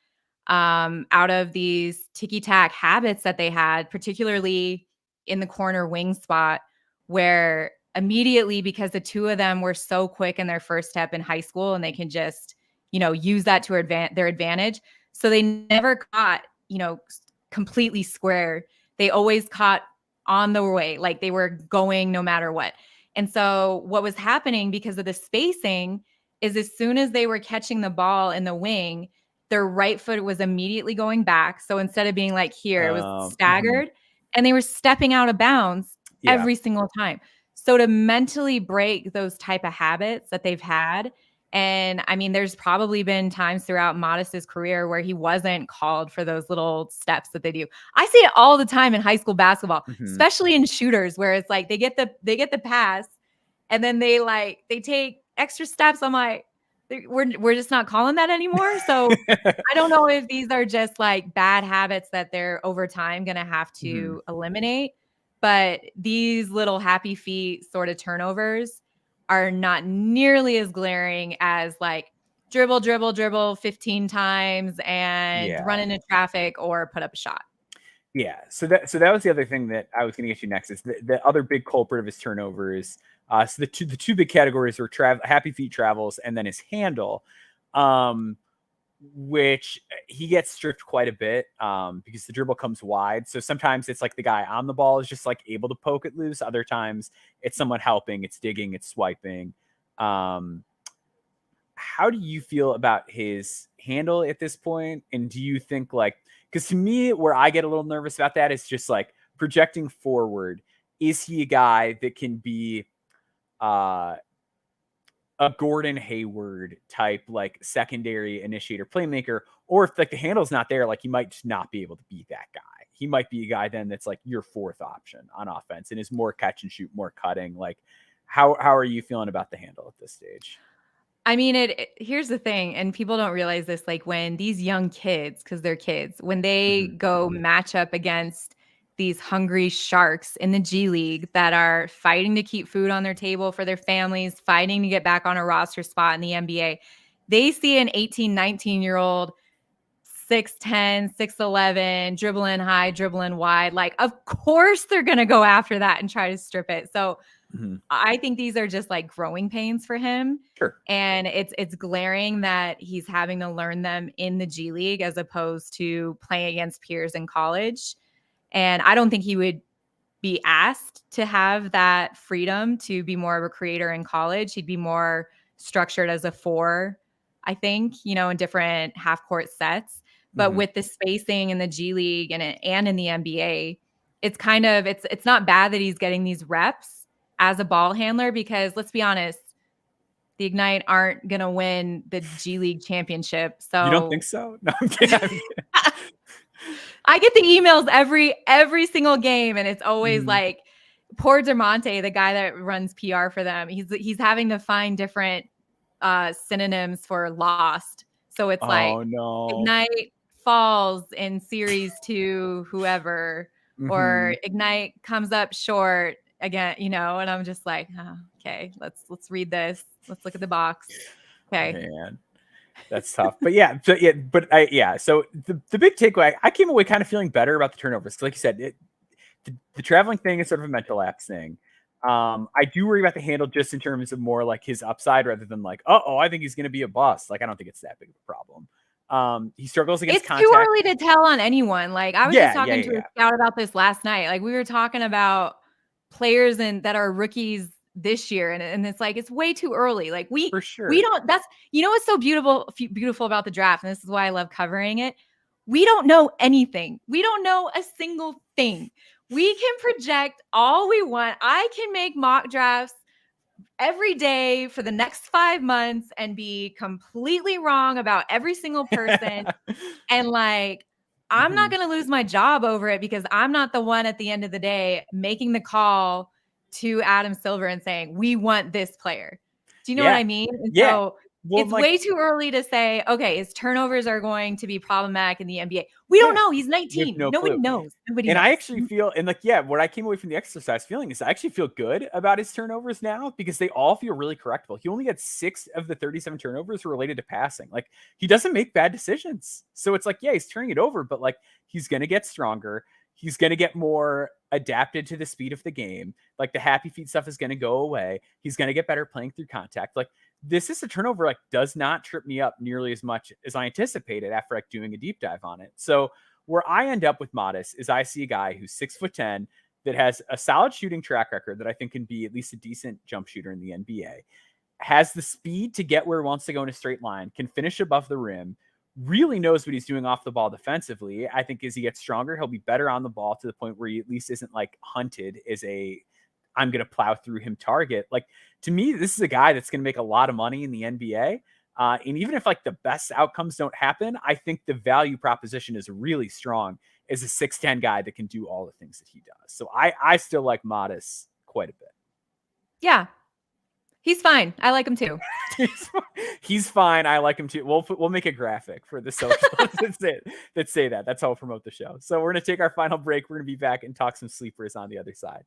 out of these ticky-tack habits that they had, particularly in the corner wing spot, where immediately, because the two of them were so quick in their first step in high school and they can just, use that to their advantage. So they never caught, completely square. They always caught on the way, like they were going no matter what. And so what was happening because of the spacing is as soon as they were catching the ball in the wing, their right foot was immediately going back. So instead of being like here, it was staggered and they were stepping out of bounds every single time. So to mentally break those type of habits that they've had And I mean, there's probably been times throughout Modest's career where he wasn't called for those little steps that they do. I see it all the time in high school basketball, especially in shooters, where it's like they get the pass and then they take extra steps. I'm like, we're just not calling that anymore. So I don't know if these are just like bad habits that they're over time going to have to eliminate, but these little happy feet sort of turnovers are not nearly as glaring as like dribble, dribble, dribble 15 times and run into traffic or put up a shot. Yeah. So that was the other thing that I was going to get you next is the other big culprit of his turnovers. So the two big categories were happy feet travels and then his handle, which he gets stripped quite a bit because the dribble comes wide. So sometimes it's like the guy on the ball is just like able to poke it loose. Other times it's someone helping, it's digging, it's swiping. How do you feel about his handle at this point? And do you think like, because to me, where I get a little nervous about that is just like projecting forward. Is he a guy that can be a Gordon Hayward type, like secondary initiator playmaker, or if like the handle's not there, like he might just not be able to be that guy. He might be a guy then that's like your fourth option on offense and is more catch and shoot, more cutting. Like how are you feeling about the handle at this stage? I mean, here's the thing, and people don't realize this, like when these young kids, because they're kids, when they go match up against these hungry sharks in the G League that are fighting to keep food on their table for their families, fighting to get back on a roster spot in the NBA, they see an 18, 19-year-old 6'10", 6'11", dribbling high, dribbling wide. Like, of course they're going to go after that and try to strip it. So I think these are just like growing pains for him. Sure. And it's glaring that he's having to learn them in the G League as opposed to playing against peers in college. And I don't think he would be asked to have that freedom to be more of a creator in college. He'd be more structured as a 4, I think, in different half court sets. But with the spacing in the G League and in the NBA, it's kind of it's not bad that he's getting these reps as a ball handler, because let's be honest, the Ignite aren't going to win the G League championship. So you don't think so? No, I'm kidding. I get the emails every single game, and it's always like poor DeMonte, the guy that runs PR for them. He's having to find different synonyms for lost. So it's Ignite falls in series to whoever, or Ignite comes up short again, and I'm just like, oh, okay, let's read this. Let's look at the box. Okay. Man, that's tough. But so the big takeaway, I came away kind of feeling better about the turnovers. Like you said, the traveling thing is sort of a mental lapse thing. I do worry about the handle just in terms of more like his upside rather than like, I think he's going to be a bust. Like, I don't think it's that big of a problem. He struggles against contact. It's too early to tell on anyone. Like, I was just talking to a scout about this last night. Like, we were talking about players that are rookies this year, and it's like it's way too early. Like we don't. That's what's so beautiful about the draft, and this is why I love covering it. We don't know anything. We don't know a single thing. We can project all we want. I can make mock drafts every day for the next 5 months and be completely wrong about every single person. And like, I'm not going to lose my job over it because I'm not the one at the end of the day making the call to Adam Silver and saying, we want this player. Do you know what I mean? And so it's way too early to say, okay, his turnovers are going to be problematic in the NBA. We don't know. He's 19. Nobody knows. Nobody knows. I actually feel, and like, what I came away from the exercise feeling is I actually feel good about his turnovers now because they all feel really correctable. He only had 6 of the 37 turnovers related to passing. Like, he doesn't make bad decisions. So it's like, he's turning it over, but like, he's going to get stronger. He's going to get more adapted to the speed of the game. Like, the happy feet stuff is going to go away. He's going to get better playing through contact. Like, this is a turnover, like, does not trip me up nearly as much as I anticipated after like doing a deep dive on it. So where I end up with Modest is I see a guy who's 6'10" that has a solid shooting track record that I think can be at least a decent jump shooter in the NBA, has the speed to get where he wants to go in a straight line, can finish above the rim, really knows what he's doing off the ball defensively. I think as he gets stronger, he'll be better on the ball to the point where he at least isn't like hunted as I'm going to plow through him target. Like, to me, this is a guy that's going to make a lot of money in the NBA. And even if like the best outcomes don't happen, I think the value proposition is really strong as a 6'10" guy that can do all the things that he does. So I still like Modest quite a bit. Yeah. He's fine. I like him too. He's fine. I like him too. We'll make a graphic for the socials that say that. That's how we'll promote the show. So we're going to take our final break. We're going to be back and talk some sleepers on the other side.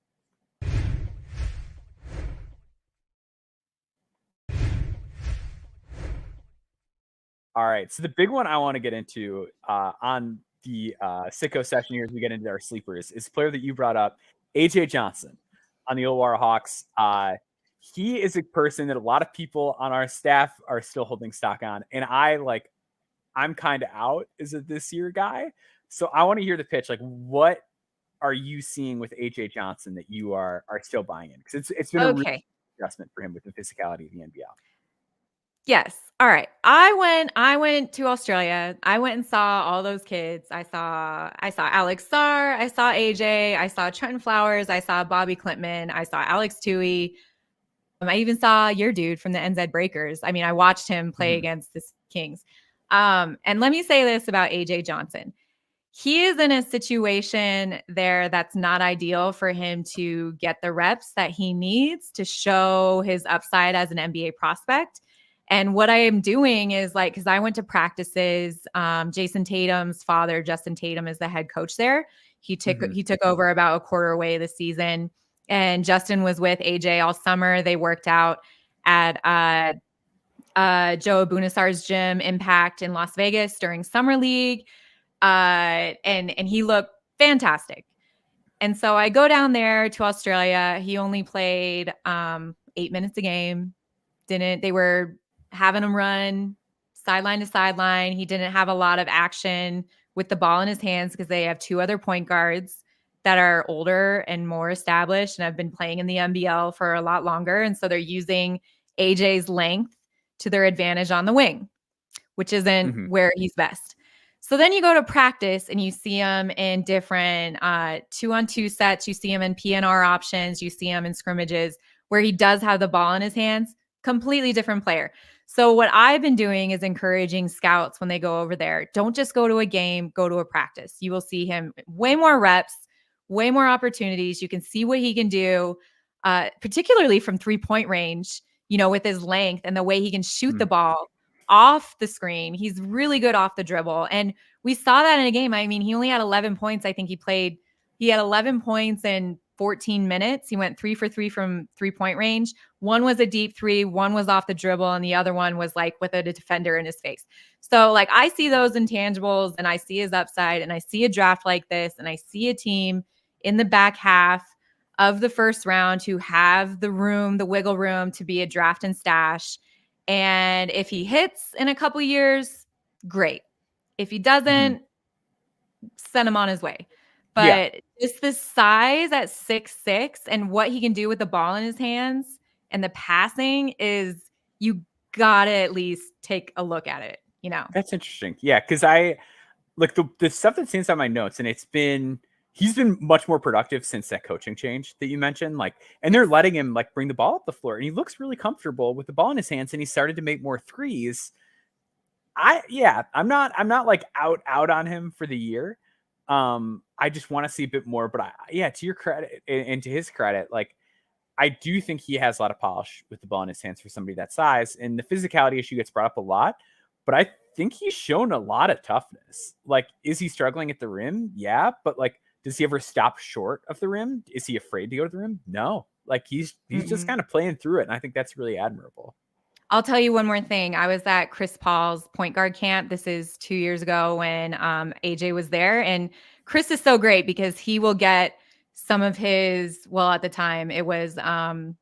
All right. So the big one I want to get into on the Sickos session here as we get into our sleepers is a player that you brought up, AJ Johnson on the Illawarra Hawks. He is a person that a lot of people on our staff are still holding stock on. And I'm kind of out as a this year guy. So I want to hear the pitch. Like, what are you seeing with AJ Johnson that you are still buying in? Because it's been a real adjustment for him with the physicality of the NBL. Yes. All right. I went to Australia. I went and saw all those kids. I saw Alex Sarr. I saw AJ. I saw Trenton Flowers. I saw Bobby Klintman. I saw Alex Tui. I even saw your dude from the NZ Breakers. I mean, I watched him play against the Kings. And let me say this about AJ Johnson. He is in a situation there that's not ideal for him to get the reps that he needs to show his upside as an NBA prospect. And what I am doing is like, because I went to practices, Jason Tatum's father, Justin Tatum, is the head coach there. He took over about a quarter away this season. And Justin was with AJ all summer. They worked out at Joe Abunassar's gym, Impact, in Las Vegas during Summer League. And he looked fantastic. And so I go down there to Australia. He only played 8 minutes a game. They were having him run sideline to sideline. He didn't have a lot of action with the ball in his hands because they have two other point guards that are older and more established and have been playing in the NBL for a lot longer. And so they're using AJ's length to their advantage on the wing, which isn't where he's best. So then you go to practice and you see him in different 2-on-2 sets. You see him in PNR options. You see him in scrimmages where he does have the ball in his hands. Completely different player. So what I've been doing is encouraging scouts when they go over there, don't just go to a game, go to a practice. You will see him way more reps, way more opportunities. You can see what he can do, particularly from 3-point range, with his length and the way he can shoot the ball off the screen. He's really good off the dribble. And we saw that in a game. I mean, he only had 11 points. I think he had 11 points in 14 minutes. He went 3 for 3 from 3-point range. One was a deep three, one was off the dribble, and the other one was like with a defender in his face. So like I see those intangibles and I see his upside and I see a draft like this and I see a team in the back half of the first round who have the wiggle room to be a draft and stash. And if he hits in a couple years, great. If he doesn't, send him on his way. But just the size at 6'6" and what he can do with the ball in his hands and the passing is, you gotta at least take a look at it, That's interesting. Yeah, because I like the stuff that stands on my notes, and he's been much more productive since that coaching change that you mentioned. Like, and they're letting him like bring the ball up the floor, and he looks really comfortable with the ball in his hands, and he started to make more threes. I'm not like out on him for the year. I just want to see a bit more, but to your credit and to his credit, like I do think he has a lot of polish with the ball in his hands for somebody that size, and the physicality issue gets brought up a lot, but I think he's shown a lot of toughness. Like, is he struggling at the rim? Yeah. But like, does he ever stop short of the rim? Is he afraid to go to the rim? No. Like he's just kind of playing through it. And I think that's really admirable. I'll tell you one more thing. I was at Chris Paul's point guard camp. This is 2 years ago when AJ was there. And Chris is so great because he will get some of his, at the time it was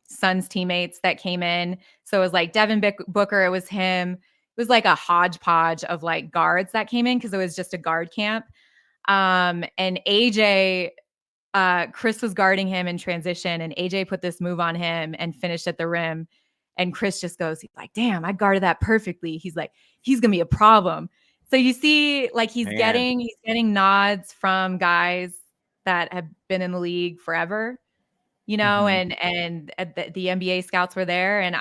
Suns teammates that came in. So it was like Devin Booker. It was him. It was like a hodgepodge of like guards that came in because it was just a guard camp. And AJ, Chris was guarding him in transition, and AJ put this move on him and finished at the rim. And Chris just goes, he's like, damn, I guarded that perfectly. He's like, he's going to be a problem. So you see, like he's getting nods from guys that have been in the league forever, you know, and the NBA scouts were there. And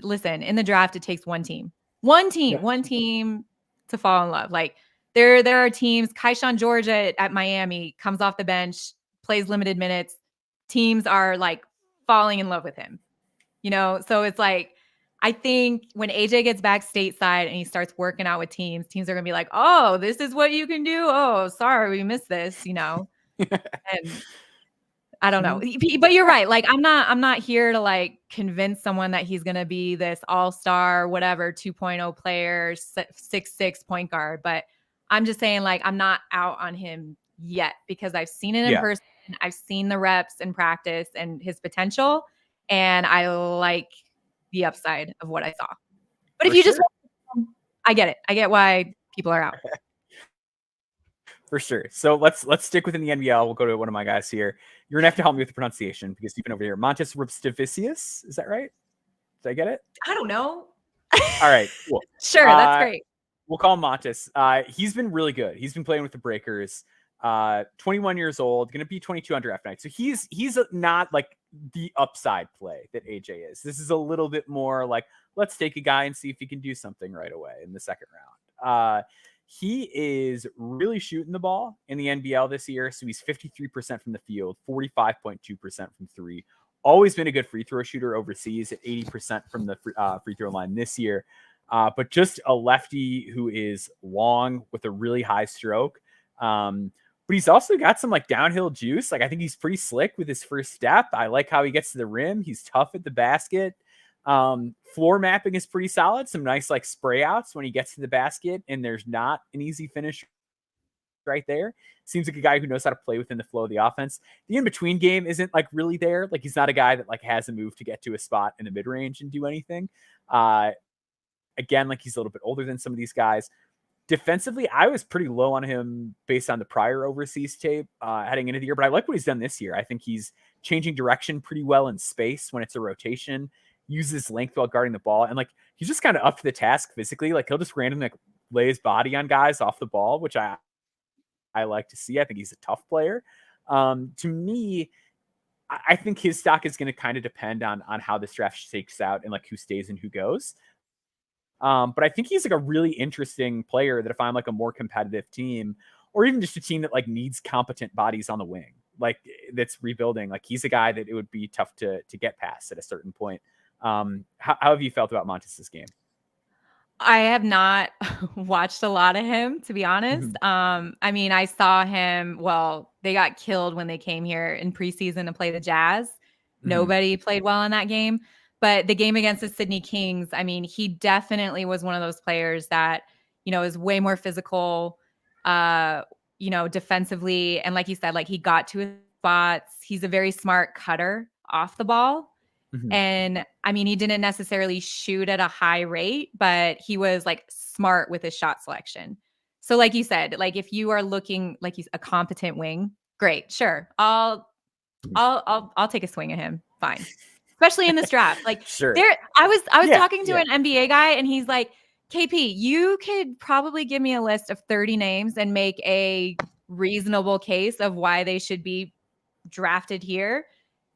listen, in the draft, it takes one team to fall in love. Like there are teams, Kaishan George at Miami comes off the bench, plays limited minutes. Teams are like falling in love with him, you know? So it's like, I think when AJ gets back stateside and he starts working out with teams are going to be like, oh, this is what you can do. Oh, sorry, we missed this, you know? And I don't know, but you're right. Like, I'm not here to like convince someone that he's going to be this all-star, whatever, 2.0 player, 6'6" point guard. But I'm just saying, like, I'm not out on him yet because I've seen it in person. I've seen the reps in practice and his potential. And I like the upside of what I saw. But if you just, I get it. I get why people are out. For sure. So let's stick within the NBL. We'll go to one of my guys here. You're gonna have to help me with the pronunciation because you've been over here. Montes Ripstavicius, is that right? Did I get it? I don't know. All right, cool. Sure, that's great. We'll call him Montes. He's been really good. He's been playing with the Breakers. 21 years old, gonna be 22 on draft night. So he's not like the upside play that AJ is. This is a little bit more like, let's take a guy and see if he can do something right away in the second round. He is really shooting the ball in the NBL this year. So he's 53% from the field, 45.2% from three. Always been a good free throw shooter overseas at 80% from the free throw line this year. But just a lefty who is long with a really high stroke. But he's also got some like downhill juice. Like, I think he's pretty slick with his first step. I like how he gets to the rim. He's tough at the basket. Floor mapping is pretty solid. Some nice like spray outs when he gets to the basket and there's not an easy finish right there. Seems like a guy who knows how to play within the flow of the offense. The in-between game isn't like really there. Like, he's not a guy that like has a move to get to a spot in the mid-range and do anything. Again, like, he's a little bit older than some of these guys. Defensively, I was pretty low on him based on the prior overseas tape heading into the year, but I like what he's done this year. I think he's changing direction pretty well in space when it's a rotation, uses length while guarding the ball, and like, he's just kind of up to the task physically. Like, he'll just randomly like lay his body on guys off the ball, which I like to see. I think he's a tough player. To me, I think his stock is going to kind of depend on how this draft shakes out and like who stays and who goes. But I think he's like a really interesting player that if I'm like a more competitive team, or even just a team that like needs competent bodies on the wing, like that's rebuilding, like he's a guy that it would be tough to get past at a certain point. How have you felt about Montes' game? I have not watched a lot of him, to be honest. I mean, I saw him, well, they got killed when they came here in preseason to play the Jazz. Nobody played well in that game. But the game against the Sydney Kings, I mean, he definitely was one of those players that, you know, is way more physical, you know, defensively. And like you said, like, he got to his spots. He's a very smart cutter off the ball. And I mean, he didn't necessarily shoot at a high rate, but he was like smart with his shot selection. So like you said, like, if you are looking like he's a competent wing, great. Sure. I'll take a swing at him. Fine. Especially in this draft. Like, sure. I was talking to an NBA guy and he's like, KP, you could probably give me a list of 30 names and make a reasonable case of why they should be drafted here.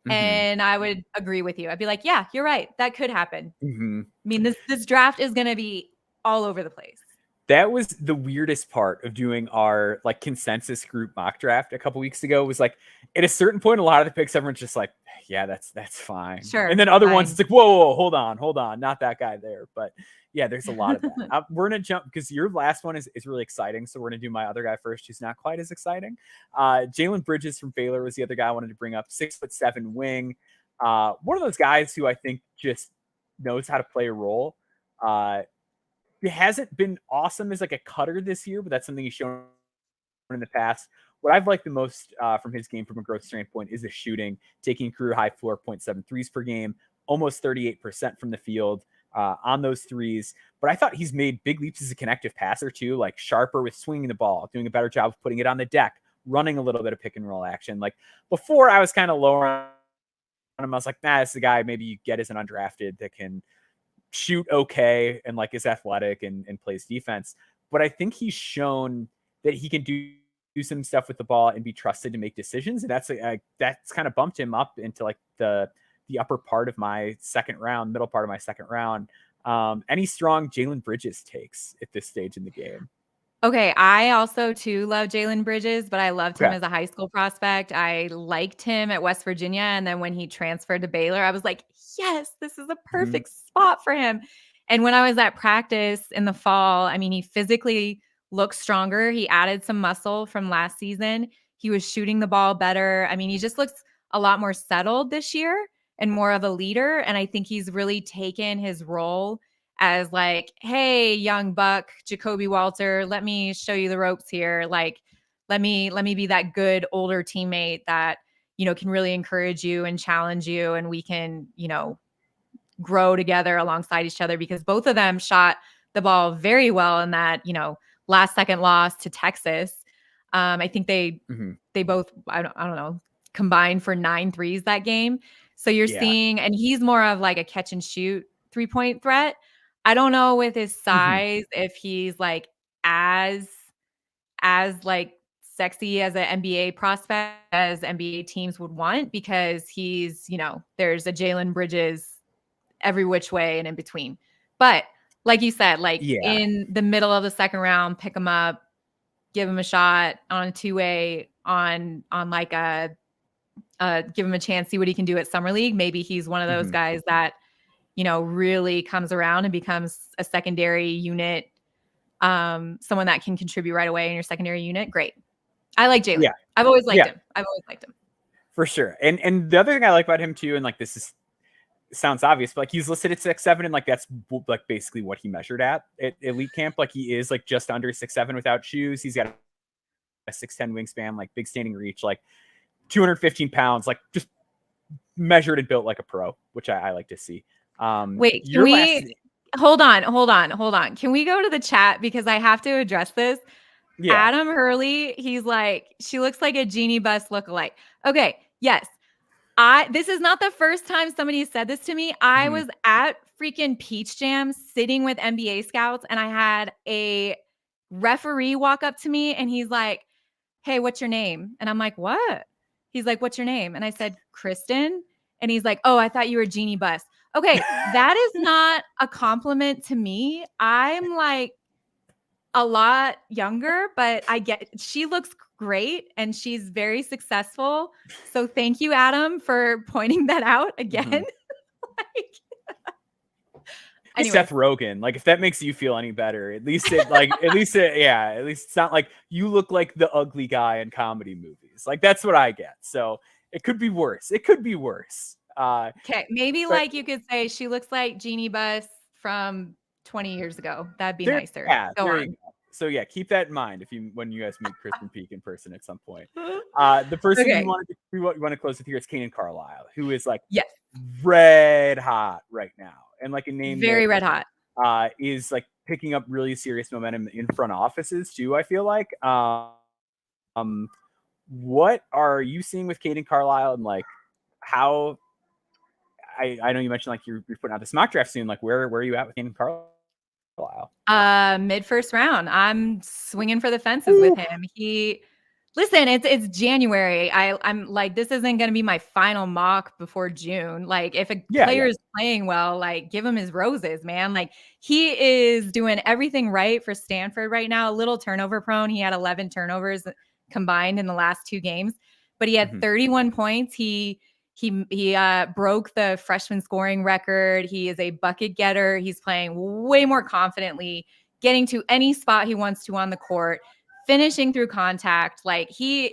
And I would agree with you. I'd be like, yeah, you're right. That could happen. I mean, this draft is going to be all over the place. That was the weirdest part of doing our like consensus group mock draft a couple weeks ago, was like, at a certain point, a lot of the picks, everyone's just like, yeah, that's fine. Sure. And then other ones, it's like, whoa, hold on. Not that guy there. But yeah, there's a lot of that. We're going to jump because your last one is really exciting. So we're going to do my other guy first, who's not quite as exciting. Jalen Bridges from Baylor was the other guy I wanted to bring up. 6'7" wing. One of those guys who I think just knows how to play a role. He hasn't been awesome as like a cutter this year, but that's something he's shown in the past. What I've liked the most from his game from a growth standpoint is the shooting, taking career high 4.7 threes per game, almost 38% from the field on those threes. But I thought he's made big leaps as a connective passer too, like sharper with swinging the ball, doing a better job of putting it on the deck, running a little bit of pick and roll action. Like, before, I was kind of lower on him. I was like, nah, this is a guy maybe you get as an undrafted that can shoot okay and like is athletic and plays defense. But I think he's shown that he can do some stuff with the ball and be trusted to make decisions. And that's kind of bumped him up into like the upper part of my middle part of my second round. Any strong Jalen Bridges takes at this stage in the game? Okay, I also too love Jalen Bridges, but I loved him Okay. as a high school prospect. I liked him at West Virginia, and then when he transferred to Baylor, I was like, yes, this is a perfect spot for him. And when I was at practice in the fall, I mean, he physically looks stronger. He added some muscle from last season. He was shooting the ball better. I mean, he just looks a lot more settled this year and more of a leader. And I think he's really taken his role as like, hey, young buck, Jacoby Walter, let me show you the ropes here. Like, let me be that good older teammate that, can really encourage you and challenge you. And we can, grow together alongside each other, because both of them shot the ball very well in that, last second loss to Texas. I think they both, I don't know, combined for 9 threes that game. So you're seeing, and he's more of like a catch and shoot 3-point threat. I don't know with his size if he's like as like sexy as an NBA prospect as NBA teams would want, because he's, there's a Jalen Bridges every which way and in between. But like you said, like in the middle of the second round, pick him up, give him a shot on a 2-way on like give him a chance, see what he can do at Summer League. Maybe he's one of those guys that, really comes around and becomes a secondary unit, someone that can contribute right away in your secondary unit. Great. I like Jalen. Yeah. I've always liked him. For sure. And the other thing I like about him too, and like sounds obvious, but like he's listed at 6'7", and like that's like basically what he measured at elite camp. Like he is like just under 6'7" without shoes. He's got a 6'10" wingspan, like big standing reach, like 215 pounds, like just measured and built like a pro, which I like to see. Wait, can we hold on? Can we go to the chat, because I have to address this? Yeah. Adam Hurley, he's like, she looks like a Genie Bus lookalike. Okay, yes. This is not the first time somebody said this to me. I was at freaking Peach Jam sitting with NBA scouts, and I had a referee walk up to me and he's like, hey, what's your name? And I'm like, what? He's like, what's your name? And I said, Kristen. And he's like, oh, I thought you were Genie Bus. Okay, that is not a compliment to me. I'm like a lot younger, but she looks great and she's very successful. So thank you, Adam, for pointing that out again. Seth Rogen, like if that makes you feel any better, at least it's not like you look like the ugly guy in comedy movies. Like that's what I get. So it could be worse. Okay, maybe like you could say she looks like Genie Bus from 20 years ago. That'd be nicer. Yeah, go on. So yeah, keep that in mind when you guys meet Kristen Peak in person at some point. The person you want to close with here is Kaden Carlisle, who is like red hot right now, and like a name very red hot is like picking up really serious momentum in front offices too. I feel like. What are you seeing with Kaden Carlisle, and like how? I know you mentioned like you're putting out this mock draft soon. Like where are you at with Kaden Carlisle? Mid first round. I'm swinging for the fences with him. It's January. I'm like, this isn't going to be my final mock before June. Like if a player is playing well, like give him his roses, man. Like he is doing everything right for Stanford right now. A little turnover prone. He had 11 turnovers combined in the last 2 games, but he had 31 points. He broke the freshman scoring record. He is a bucket getter. He's playing way more confidently, getting to any spot he wants to on the court, finishing through contact. Like it's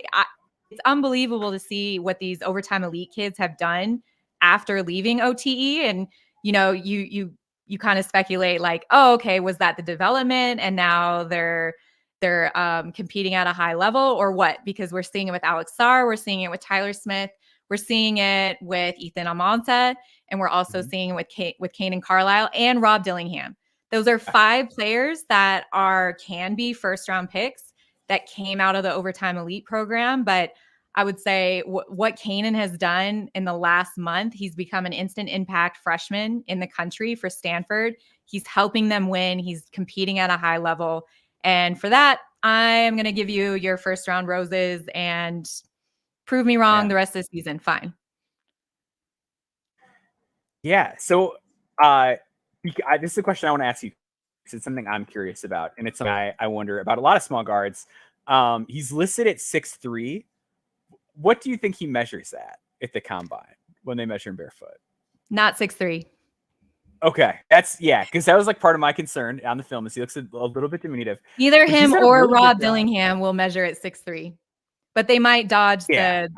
unbelievable to see what these overtime elite kids have done after leaving OTE. And, you kind of speculate like, oh, okay, was that the development? And now they're competing at a high level or what? Because we're seeing it with Alex Sarr. We're seeing it with Tyler Smith. We're seeing it with Ethan Almonte, and we're also seeing it with Kaden Carlisle and Rob Dillingham. Those are 5 players that can be first-round picks that came out of the Overtime Elite program. But I would say what Kaden has done in the last month, he's become an instant impact freshman in the country for Stanford. He's helping them win. He's competing at a high level. And for that, I'm going to give you your first round roses and prove me wrong the rest of the season. Fine. Yeah. So this is a question I want to ask you. It's something I'm curious about, and it's something I wonder about a lot of small guards. He's listed at 6'3". What do you think he measures at the combine when they measure him barefoot? Not 6'3". Okay, because that was like part of my concern on the film is he looks a little bit diminutive. Either him or really Rob Dillingham will measure at 6'3", but they might dodge they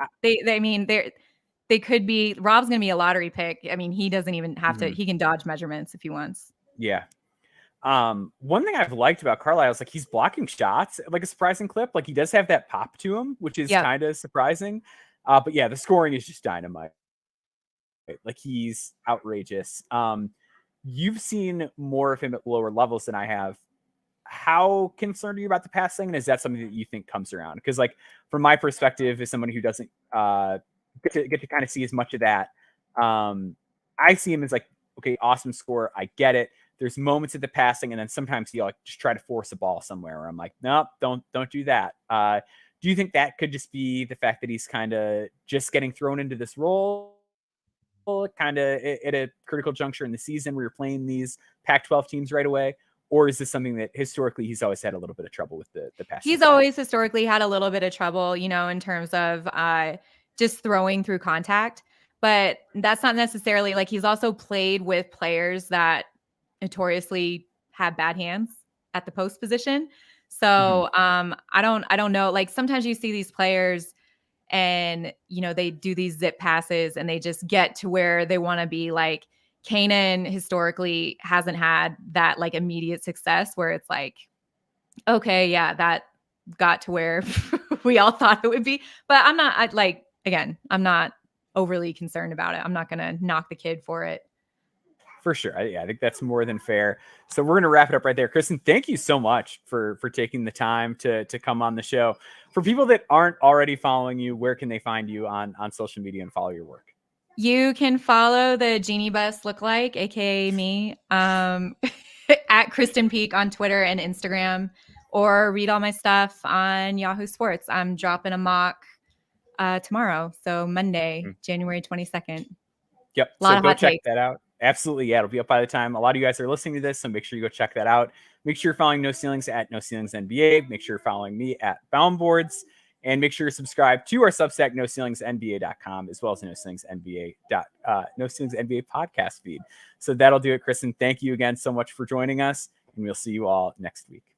could be. Rob's going to be a lottery pick. I mean, he doesn't even have to. He can dodge measurements if he wants. Yeah. One thing I've liked about Carlisle is like he's blocking shots at like a surprising clip. Like he does have that pop to him, which is kind of surprising. But yeah, the scoring is just dynamite. Like he's outrageous. You've seen more of him at lower levels than I have. How concerned are you about the passing? And is that something that you think comes around? Because like from my perspective, as somebody who doesn't get to kind of see as much of that, I see him as like, okay, awesome score. I get it. There's moments of the passing, and then sometimes he'll like just try to force a ball somewhere where I'm like, nope, don't do that. Do you think that could just be the fact that he's kind of just getting thrown into this role kind of at a critical juncture in the season where you're playing these Pac-12 teams right away? Or is this something that historically he's always had a little bit of trouble with the passing? He's always historically had a little bit of trouble, in terms of just throwing through contact. But that's not necessarily like he's also played with players that notoriously have bad hands at the post position. So I don't know. Like sometimes you see these players and, they do these zip passes and they just get to where they want to be. Like Kanan historically hasn't had that like immediate success where it's like, okay, yeah, that got to where we all thought it would be. But I'm not overly concerned about it. I'm not going to knock the kid for it. For sure. I think that's more than fair. So we're going to wrap it up right there. Kristen, thank you so much for taking the time to come on the show. For people that aren't already following you, where can they find you on social media and follow your work? You can follow the Genie Bus Lookalike, aka me, at Kristen Peak on Twitter and Instagram, or read all my stuff on Yahoo Sports. I'm dropping a mock tomorrow, so Monday, January 22nd. Yep. So go check that out. Absolutely. Yeah. It'll be up by the time a lot of you guys are listening to this. So make sure you go check that out. Make sure you're following No Ceilings at No Ceilings NBA. Make sure you're following me at Boundboards. And make sure you're subscribed to our Substack, NoCeilingsNBA.com, as well as No Ceilings NBA podcast feed. So that'll do it, Kristen. Thank you again so much for joining us. And we'll see you all next week.